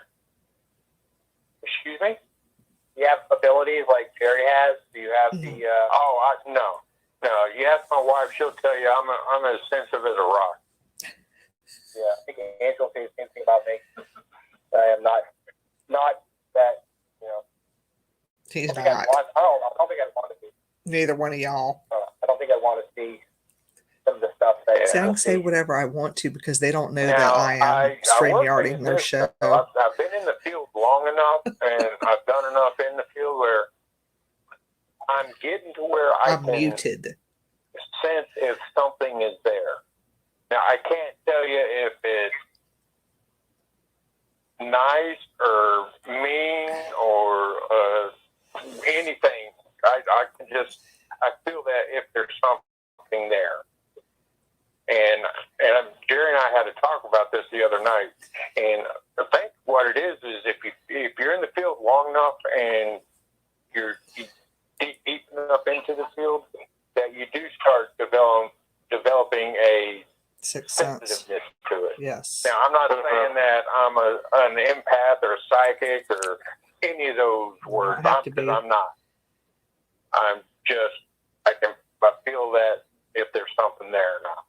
Excuse me? you have abilities like Jerry has? Do you have the? No. You ask my wife, she'll tell you I'm as sensitive as a rock. Yeah, I think Angela will say the same thing about me. I am not that. He's I don't not. I don't think I'd want to be. Neither one of y'all. I don't think I want to see some of the stuff that. So I can say whatever I want to because they don't know Now, that I am StreamYarding their this, show. I've been in the field long enough, and I've done enough in the field where I'm getting to where I'm can muted. sense if something is there. Now, I can't tell you if it's nice or mean or anything. I feel that if there's something there. And Jerry and I had to talk about this the other night. And I think what it is if you're in the field long enough and you're deep enough into the field, that you do start developing a Sixth sense. sensitiveness to it. Yes. Now, I'm not saying that I'm an empath or a psychic or any of those words, because I'm not. I'm just, I feel that if there's something there or not.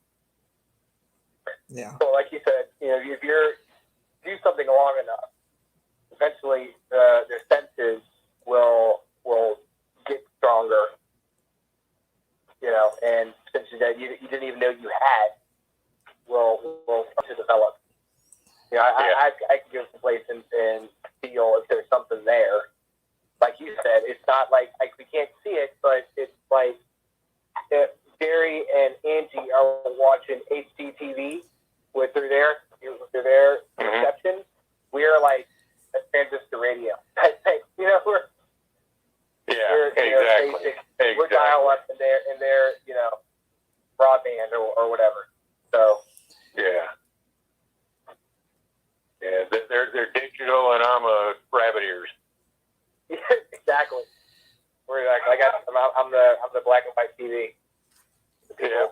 Yeah. So, like you said, if you're do something long enough, eventually the senses will get stronger. And senses that you didn't even know you had will start to develop. I can go someplace and feel if there's something there. Like you said, it's not like we can't see it, but it's like if Gary and Angie are watching HDTV through their reception. We are like a transistor radio. We're exactly. basic. We're dial up in their broadband or whatever. So yeah, they're digital, and I'm a rabbit ears. exactly. We're like I'm the black and white TV. Yeah.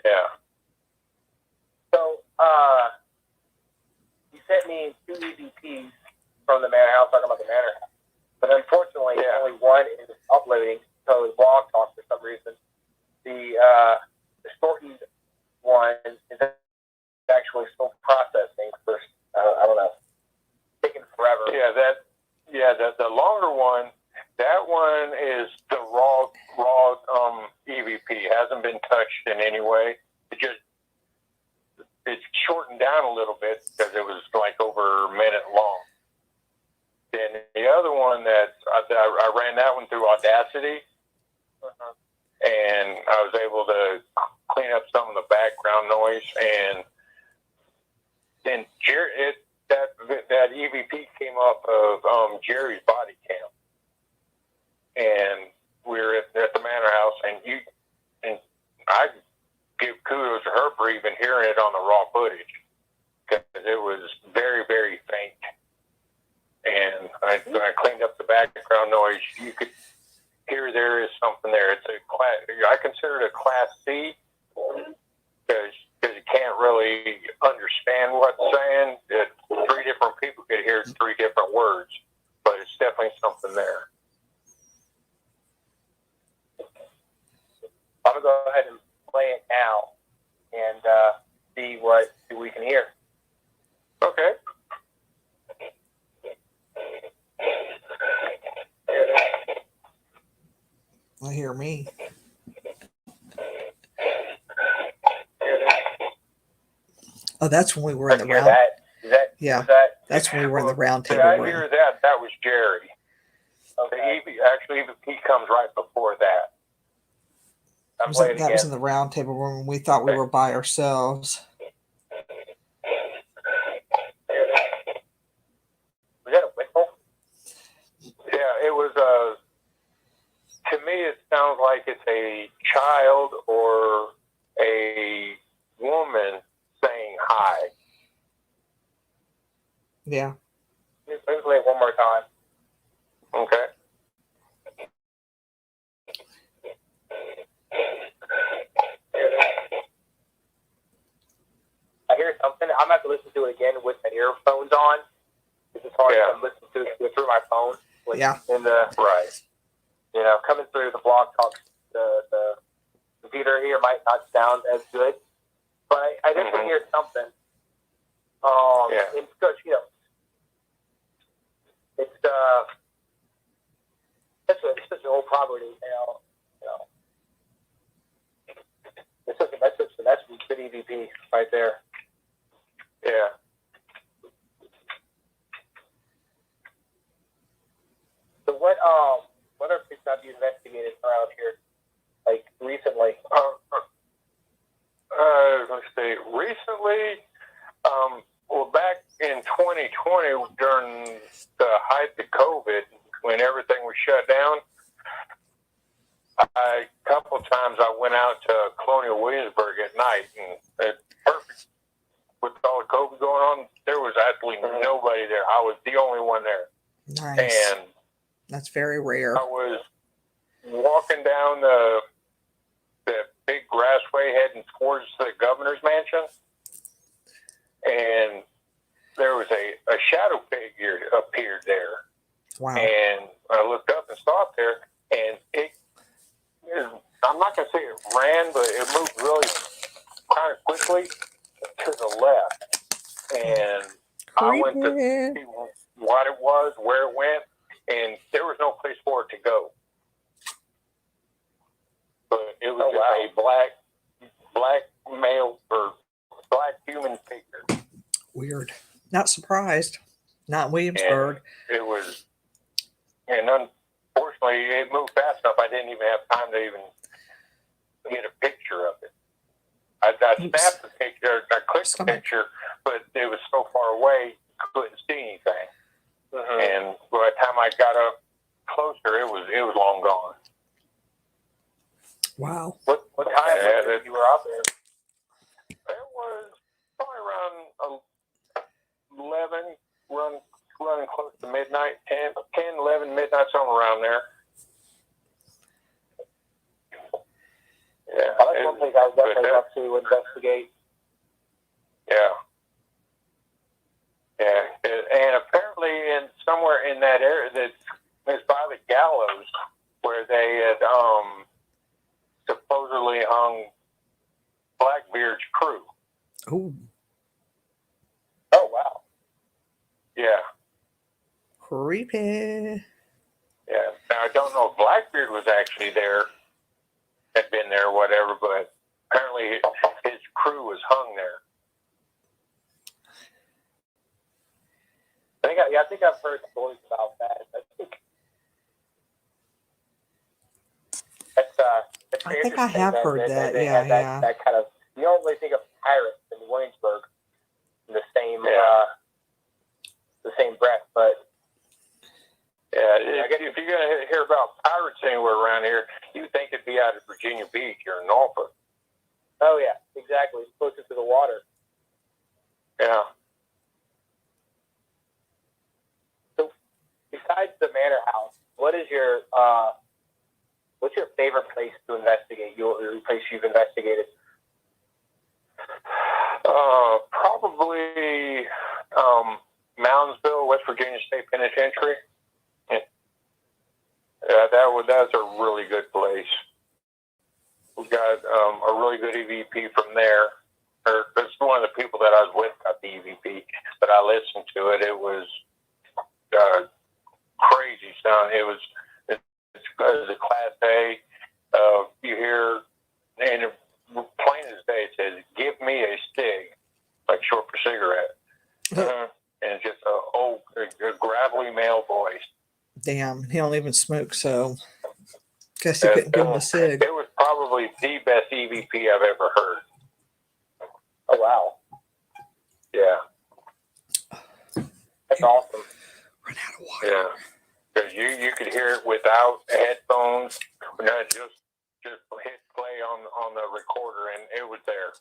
Yeah. So you sent me 2 EVPs from the Manor House talking about the Manor House, but unfortunately, only one is uploading. So his blog talk for some reason. The shortened one is actually still processing for I don't know, taking forever. The longer one That one is the raw EVP. Hasn't been touched in any way. It's shortened down a little bit because it was like over a minute long. Then the other one that I ran that one through Audacity, and I was able to clean up some of the background noise. And then that EVP came off of Jerry's body cam, and we were at the manor house, and I give kudos to her for even hearing it on the raw footage because it was very, very faint. And I cleaned up the background noise. You could hear there is something there. It's I consider it a Class C because you can't really understand what's saying. Three different people could hear three different words, but it's definitely something there. I'm gonna go ahead and play it now and see what we can hear. Okay. I hear me. Oh, that's when we were in the round. Yeah, that's when we were in the round table I room. hear that. That was Jerry. Okay. Actually, he comes right before that. That was in the round table room. We thought we were by ourselves. Was that a whistle? Yeah, it was to me, it sounds like it's a child or a woman saying hi. Yeah. Let's play it one more time. Okay. I hear something. I'm gonna have to listen to it again with the earphones on. It's hard to listen to it through my phone. In the Right. coming through the blog talk, the computer here might not sound as good, but I definitely hear something. It's good, it's such an old property, That's good EVP right there. Yeah. So what are things have you investigated around here, like recently? Let's see. Recently, well, back in 2020, during the height of COVID, when everything was shut down, a couple of times I went out to Colonial Williamsburg at night, and perfect with all the COVID going on, there was absolutely nobody there. I was the only one there. Nice. And that's very rare. I was walking down the big grassway heading towards the governor's mansion, and there was a shadow figure appeared there. Wow. And I looked up and saw it there, and I'm not going to say it ran, but it moved really kind of quickly to the left. And I went to see what it was, where it went, and there was no place for it to go. But it was a black male or black human figure. Weird. Not surprised. Not in Williamsburg. And it was, and unfortunately, it moved fast enough. I didn't even have time to even get a picture of it. I snapped the picture, I clicked the picture, but it was so far away, I couldn't see anything. And by the time I got up closer, it was long gone. Wow. What time you were out there? It was probably around 11, running close to midnight, 10, 11, midnight, somewhere around there. Yeah, that's one thing I would definitely love to investigate. Yeah. Yeah. And apparently somewhere in that area that's by the gallows where they had supposedly hung Blackbeard's crew. Oh. Oh, wow. Yeah. Creepy. Yeah. Now, I don't know if Blackbeard was actually there, had been there or whatever, but apparently his crew was hung there. I think I've heard stories about that. I think I have heard that. They Yeah, had yeah. that kind of. You don't really think of pirates in Williamsburg in the same breath, but I guess if you're gonna hear about pirates anywhere around here, you would think it'd be out of Virginia Beach or Norfolk. oh yeah, exactly, it's closer to the water. Yeah. So, besides the Manor House, what's your favorite place to investigate? Your place you've investigated? Probably Moundsville, West Virginia State Penitentiary. Yeah, that's a really good place. We got a really good EVP from there. That's one of the people that I was with got the EVP, but I listened to it. It was crazy sound. It's a Class A. You hear, and plain as day, it says, "Give me a cig," like short for cigarette. And it's just a gravelly male voice. Damn, he don't even smoke, so guess he couldn't give him a cig. It was probably the best EVP I've ever heard. Oh wow, Yeah. that's awesome. Run out of water. Yeah. Because you could hear it without headphones. No, just hit play on the recorder, and it was there.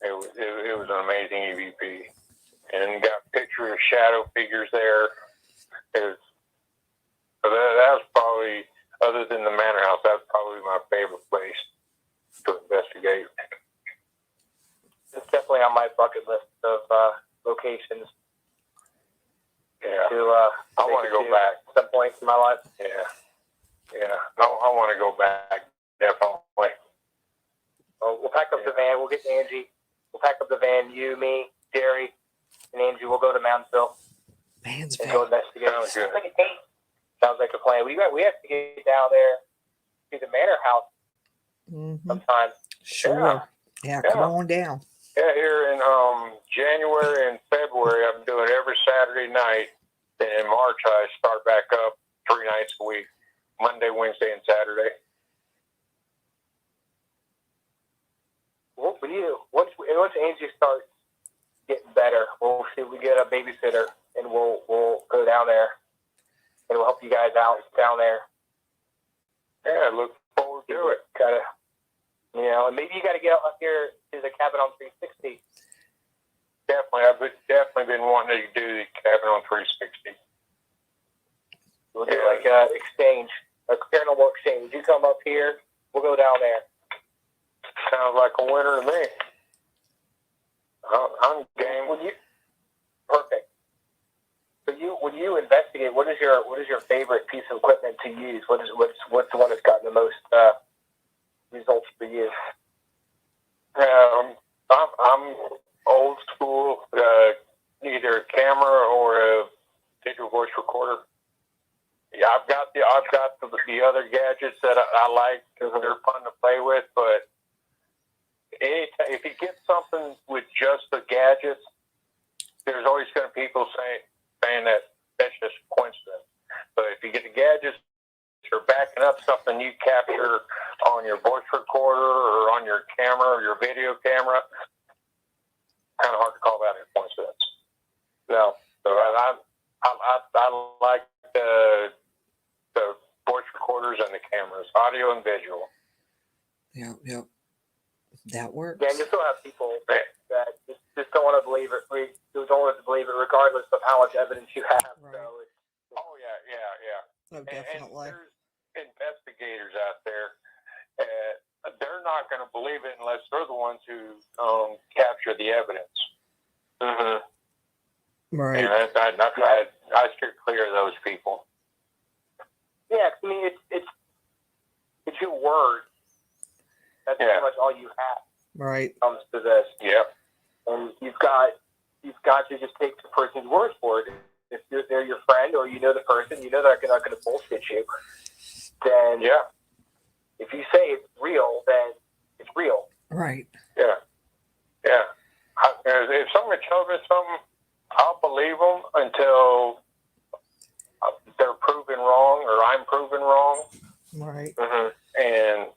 It was an amazing EVP, and got pictures of shadow figures there. That was probably, other than the Manor House, that's probably my favorite place to investigate. It's definitely on my bucket list of locations. Yeah. I want to go back at some point in my life. Yeah. I want to go back, definitely. We'll pack up the van. We'll get Angie. We'll pack up the van. You, me, Jerry, and Angie. We'll go to Moundsville and go investigate. Sounds good. Sounds like a plan. We have to get down there to the Manor House sometime. Sure. Yeah, come on down. Yeah, here in January and February, I'm doing every Saturday night. And in March, I start back up 3 nights a week, Monday, Wednesday, and Saturday. Once Angie starts getting better, we'll see if we get a babysitter, and we'll go down there, and we'll help you guys out down there. Yeah, I look forward to it. And maybe you got to get up here to the cabin on 360. Definitely, I've definitely been wanting to do the cabin on 360. We'll do like an exchange, a paranormal exchange. You come up here, we'll go down there. Sounds like a winner to me. I'm game. Perfect. So when you investigate, what is your favorite piece of equipment to use? What's the one that's gotten the most results for you? I'm old school, either a camera or a digital voice recorder. Yeah, I've got the other gadgets that I like because they're fun to play with. But if you get something with just the gadgets, there's always going to be people saying that that's just a coincidence. But if you get the gadgets, you're backing up something you capture on your voice recorder or on your camera or your video camera, kind of hard to call that a coincidence. No, so I like the voice recorders and the cameras, audio and visual. Yep. That works. Yeah, and you still have people that just don't want to believe it. We don't want to believe it, regardless of how much evidence you have. Right. So Oh, definitely. And there's investigators out there. They're not going to believe it unless they're the ones who capture the evidence. Right. And I steer clear of those people. Yeah, I mean it's your word. That's pretty much all you have. Right. Comes to this. Yep. And you've got to just take the person's word for it. if they're your friend or you know the person, you know they're not going to bullshit you. Then if you say it's real, then it's real. Right. Yeah. If someone tells me something, I'll believe them until they're proven wrong or I'm proven wrong. Right. Mm-hmm. And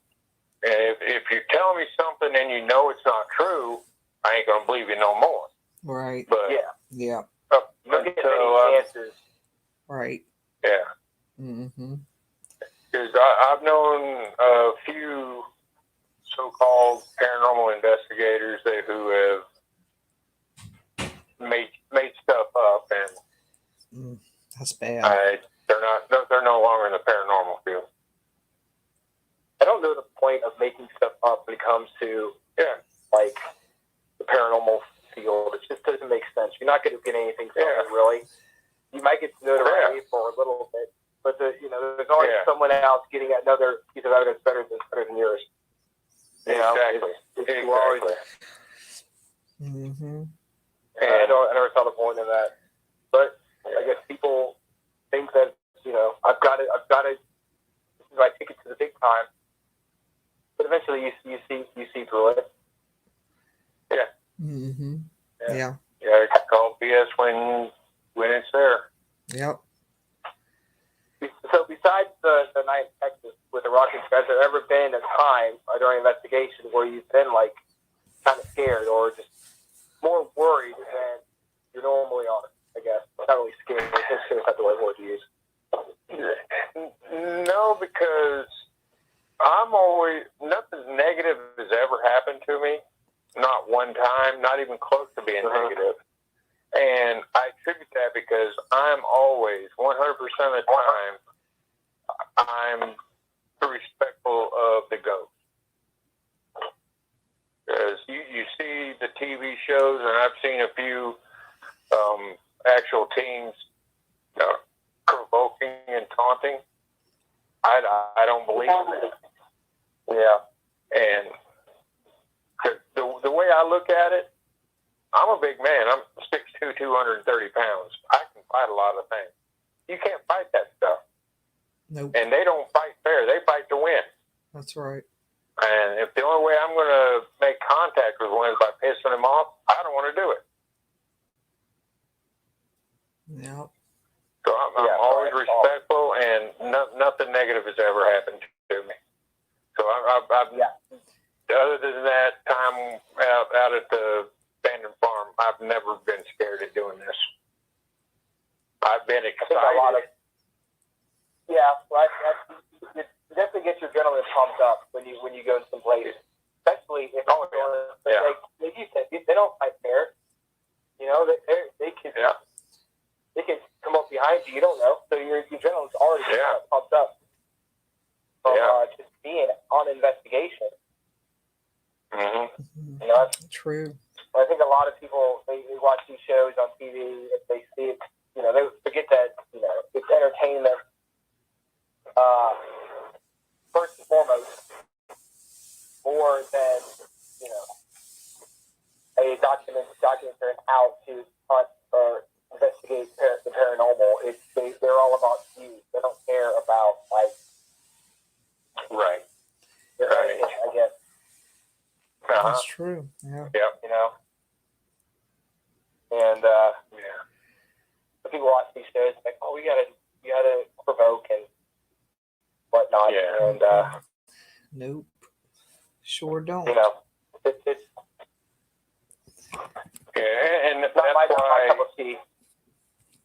if you tell me something and you know it's not true, I ain't gonna believe you no more. Right. But yeah. Look at many chances. Right. Yeah. Mm-hmm. Because I've known a few so-called paranormal investigators who have made stuff up, and that's bad. They're no longer in the paranormal field. I don't know the point of making stuff up when it comes to like the paranormal field. It just doesn't make sense. You're not going to get anything from it, really. You might get notoriety for a little bit, but there's always someone else getting another piece of evidence better than yours. You know, Exactly. Mm-hmm. And I never saw the point in that. But I guess people think that, I've got it. This is my ticket to the big time. But eventually you see through it. Yeah. Mm-hmm. Yeah. Yeah. Yeah, it's called BS when it's there. Yep. So besides the night in Texas with the rockets, has there ever been a time during investigation where you've been like kind of scared or just more worried than you normally are? I guess not really scared. That's not the right word to use. No, because I'm always nothing negative has ever happened to me. Not one time, not even close to being negative. And I attribute that because I'm always 100% of the time I'm respectful of the ghost. Because you see the TV shows, and I've seen a few actual teams provoking and taunting. I don't believe in that. Yeah. And the way I look at it, I'm a big man. I'm 6'2", 230 pounds. I can fight a lot of things. You can't fight that stuff. Nope. And they don't fight fair. They fight to win. That's right. And if the only way I'm going to make contact with one is by pissing them off, I don't want to do it. Yep. So I'm always respectful, and nothing negative has ever happened to me. So other than that time out at the abandoned farm, I've never been scared of doing this. I've been excited. It definitely gets your adrenaline pumped up when you go to some places, especially if like you said, they don't fight fair. They can come up behind you. You don't know, so your adrenaline's already pumped up from just being on investigation. Mm-hmm. That's true. I think a lot of people they watch these shows on TV. If they see it, they forget that it's entertainment. First and foremost, more than a documentary out to hunt or investigate the paranormal. They're all about views. They don't care about I guess. That's true. Yeah. Yep. And when people watch these shows, like, oh, we gotta provoke and whatnot. Yeah. And nope. Sure don't. It's and that's not my cup why. of tea.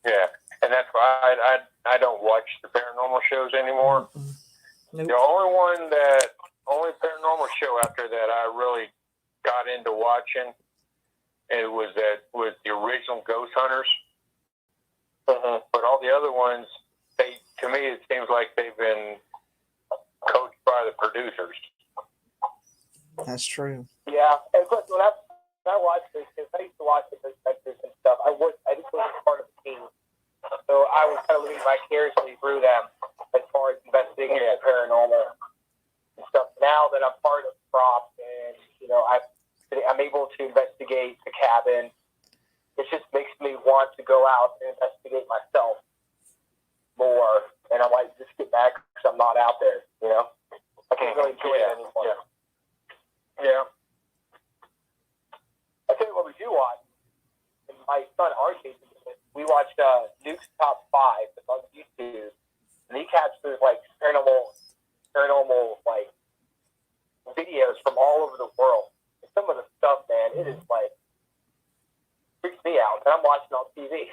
Yeah, and that's why I don't watch the paranormal shows anymore. Nope. The only paranormal show out there that I really got into watching, it was the original Ghost Hunters. Mm-hmm. But all the other ones, to me, it seems like they've been coached by the producers. That's true. Yeah, and of course, when I watched this, because I used to watch the perspectives and stuff, I just wasn't part of the team. So I was kind of living vicariously through them as far as investigating the paranormal and stuff. Now that I'm part of Prop and, I'm able to investigate the cabin, it just makes me want to go out and investigate investigate myself more, and I might just get back because I'm not out there. You know, I can't really enjoy it anymore. Yeah. I tell you what we do watch. And my son RJ, we watched Nuke's Top 5. It's on YouTube, and he captures like paranormal like videos from all over the world. And some of the stuff, man, it is like freaks me out. And I'm watching on TV.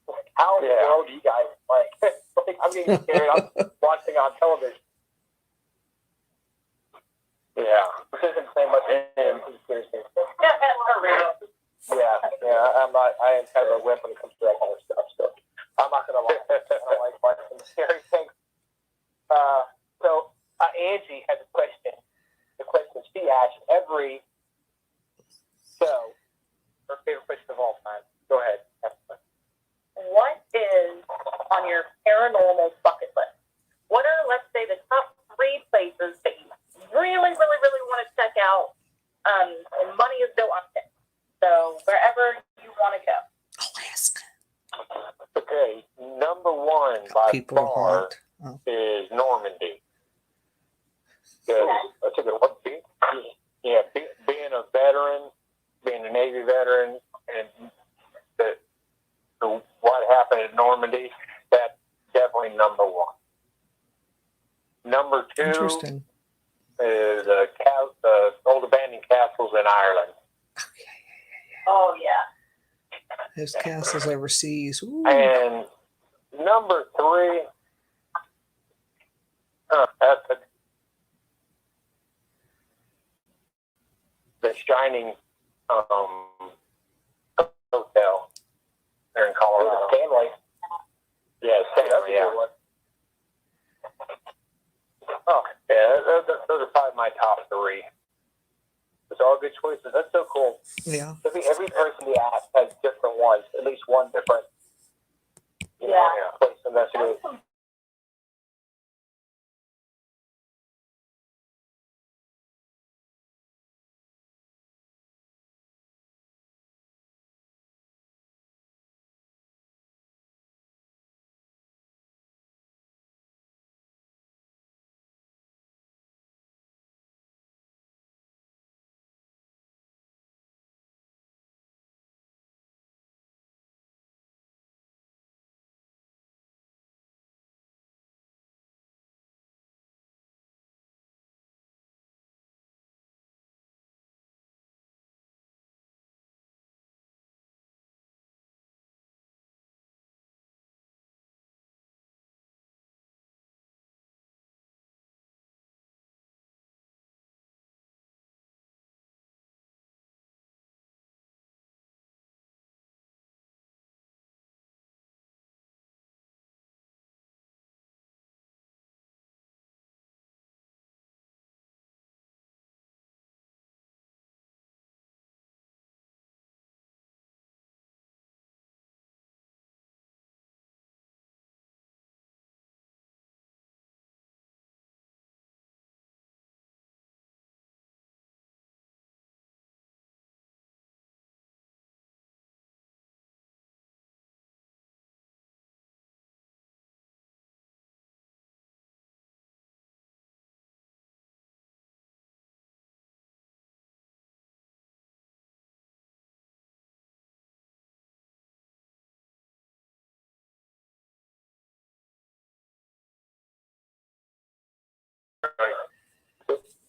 Like, how in the world do you guys like? Like I'm getting scared. I'm watching on television. Yeah. Which isn't saying much. I am kind of a wimp when it comes to that kind of stuff. So I'm not gonna lie. I don't like watching scary things. So Angie has a question. The question she asks every show. Her favorite question of all time. Go ahead. What is on your paranormal bucket list? What are, let's say, the top 3 places that you really, really, really want to check out? And money is no object. So wherever you want to go. Alaska. Okay, number 1 by People far haunt. is Normandy. That's a good one. Being a veteran, being a Navy veteran, and what happened at Normandy, that's definitely number 1. Number 2 Interesting. is the old abandoned castles in Ireland. Oh, yeah. Those castles overseas. Ooh. And number 3, that's the Shining Hotel there in Colorado. Stanley. Yeah, Stanley, yeah. Oh, yeah, those are probably my top 3. Those are all good choices. That's so cool. Yeah. Every person we ask has different ones, at least one different place to investigate.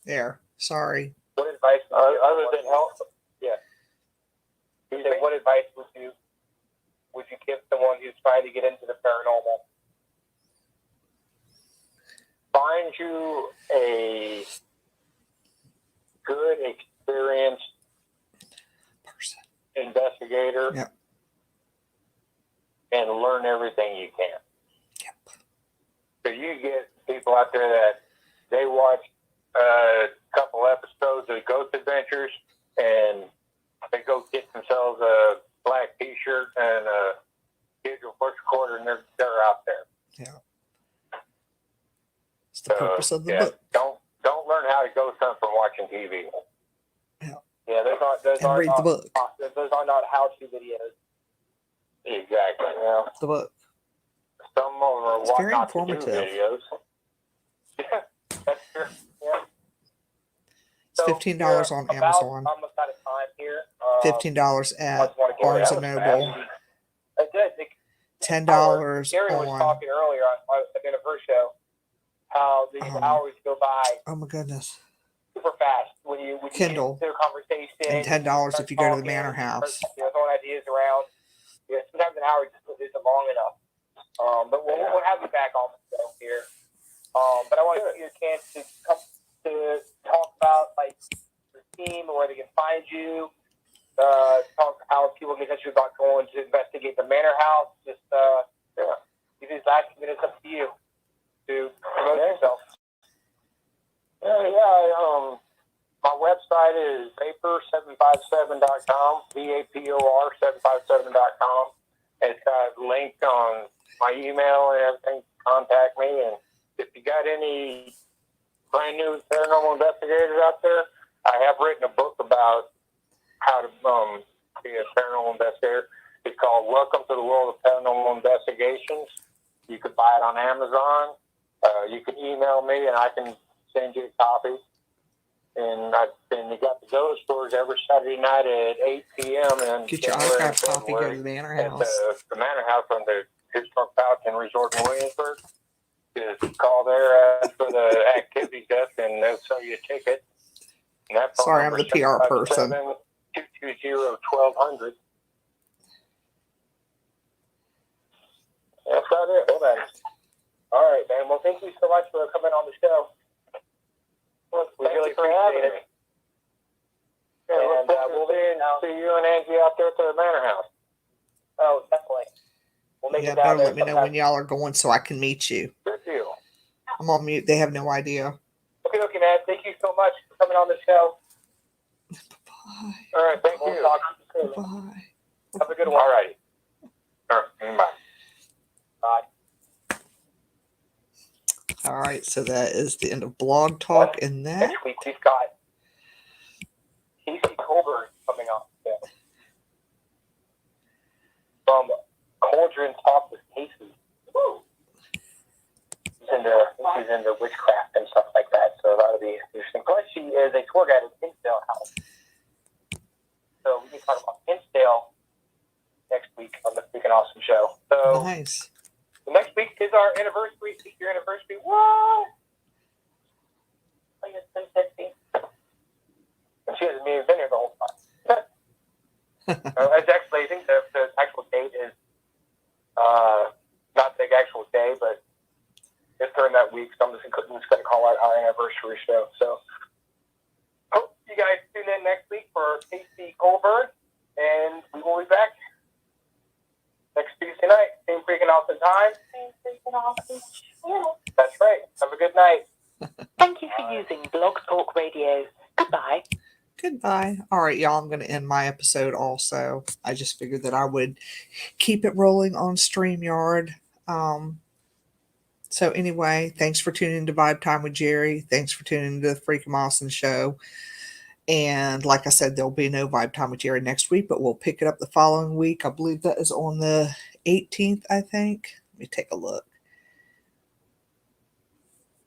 There. Sorry. What advice Other than help, what advice would you give someone who's trying to get into the paranormal? find you a good, experienced Person. investigator, Yep. and learn everything you can. Yep. So you get people out there that they watch a couple episodes of Ghost Adventures and they go get themselves a black T-shirt and a digital voice recorder, and they're out there. Yeah. It's the purpose of the book. Don't learn how to ghost hunt from watching TV. Yeah, those And read the book. Those are not how-to videos. Exactly. Yeah. The book. Some of them are It's what very not to do informative. videos. Yeah, that's true. Yeah. It's $15 on Amazon. Almost out of time here. $15 I at just want to Barnes that and was Noble. It did. $10 Gary was on. talking earlier on at the end of her show how the hours go by Oh my goodness. super fast when you Kindle. get into a conversation. And $10 if you go to the Manor talking, House. Throwing ideas around. Yeah, sometimes an hour just isn't long enough. But we'll have you back on the show here. But I want to give you a chance to come to talk about like your team and where they can find you. Talk how people can touch you about going to investigate the Manor House. Just give these last minutes up to you to promote yourself. My website is vapor757.com, VAPOR757.com. It's got a link on my email and everything. Contact me. And if you got any brand new paranormal investigators out there, I have written a book about how to be a paranormal investigator. It's called Welcome to the World of Paranormal Investigations. You can buy it on Amazon. You can email me and I can send you a copy. And you got the ghost tours every Saturday night at 8 p.m. And Get your archive copy, go to the Manor at House. the Manor House on the Historic Falcon Resort in Williamsburg. Just call there, ask for the activities desk, and they'll sell you a ticket. And that phone Sorry, I'm number the PR person. 220-1200. That's about it. Well, then. All right, man. Well, thank you so much for coming on the show. We really appreciate it. Yeah, And we'll see you and Angie out there at the Manor House. Oh, definitely. We'll make Yeah, it down better there let me know sometime. when y'all are going so I can meet you. Good deal. I'm on mute. They have no idea. Okay, man. Thank you so much for coming on the show. Bye. All right, thank We'll you. talk to you soon. Bye. Have a good one. All righty. All right, bye. Bye. All right, so that is the end of blog talk and that. Next week we've got Casey Colbert coming on. Yeah. From Cauldron Talk with Casey. Woo. He's into witchcraft and stuff like that, so that'll be interesting. Plus, she is a tour guide at Hinsdale House. So we can talk about Hinsdale next week on the Freaking Awesome Show. So Nice. the next week is our anniversary, 6-year anniversary. What? Like it's been 50. And she hasn't even been here the whole time. It's actually, I think the actual date is not the actual day, but it's during that week. So I'm just going to call out our anniversary show. So hope you guys tune in next week for Casey Goldberg, and we will be back next Tuesday night. Same freaking awesome time. That's right. Have a good night. Thank you for using Blog Talk Radio. Goodbye. Goodbye. All right, y'all. I'm going to end my episode also. I just figured that I would keep it rolling on StreamYard. So anyway, thanks for tuning in to Vibe Time with Jerry. Thanks for tuning into the Freaking Awesome Show. And like I said, there'll be no Vibe Time with Jerry next week, but we'll pick it up the following week. I believe that is on the 18th, I think. Let me take a look.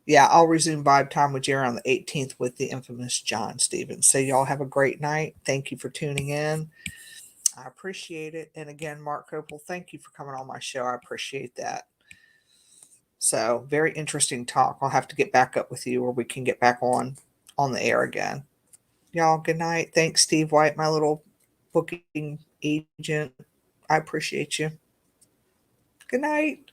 Yeah, I'll resume Vibe Time with Jerry on the 18th with the infamous John Stevens. So y'all have a great night. Thank you for tuning in. I appreciate it. And again, Mark Coppell, thank you for coming on my show. I appreciate that. So very interesting talk. I'll have to get back up with you or we can get back on the air again. Y'all, good night. Thanks, Steve White, my little booking agent. I appreciate you. Good night.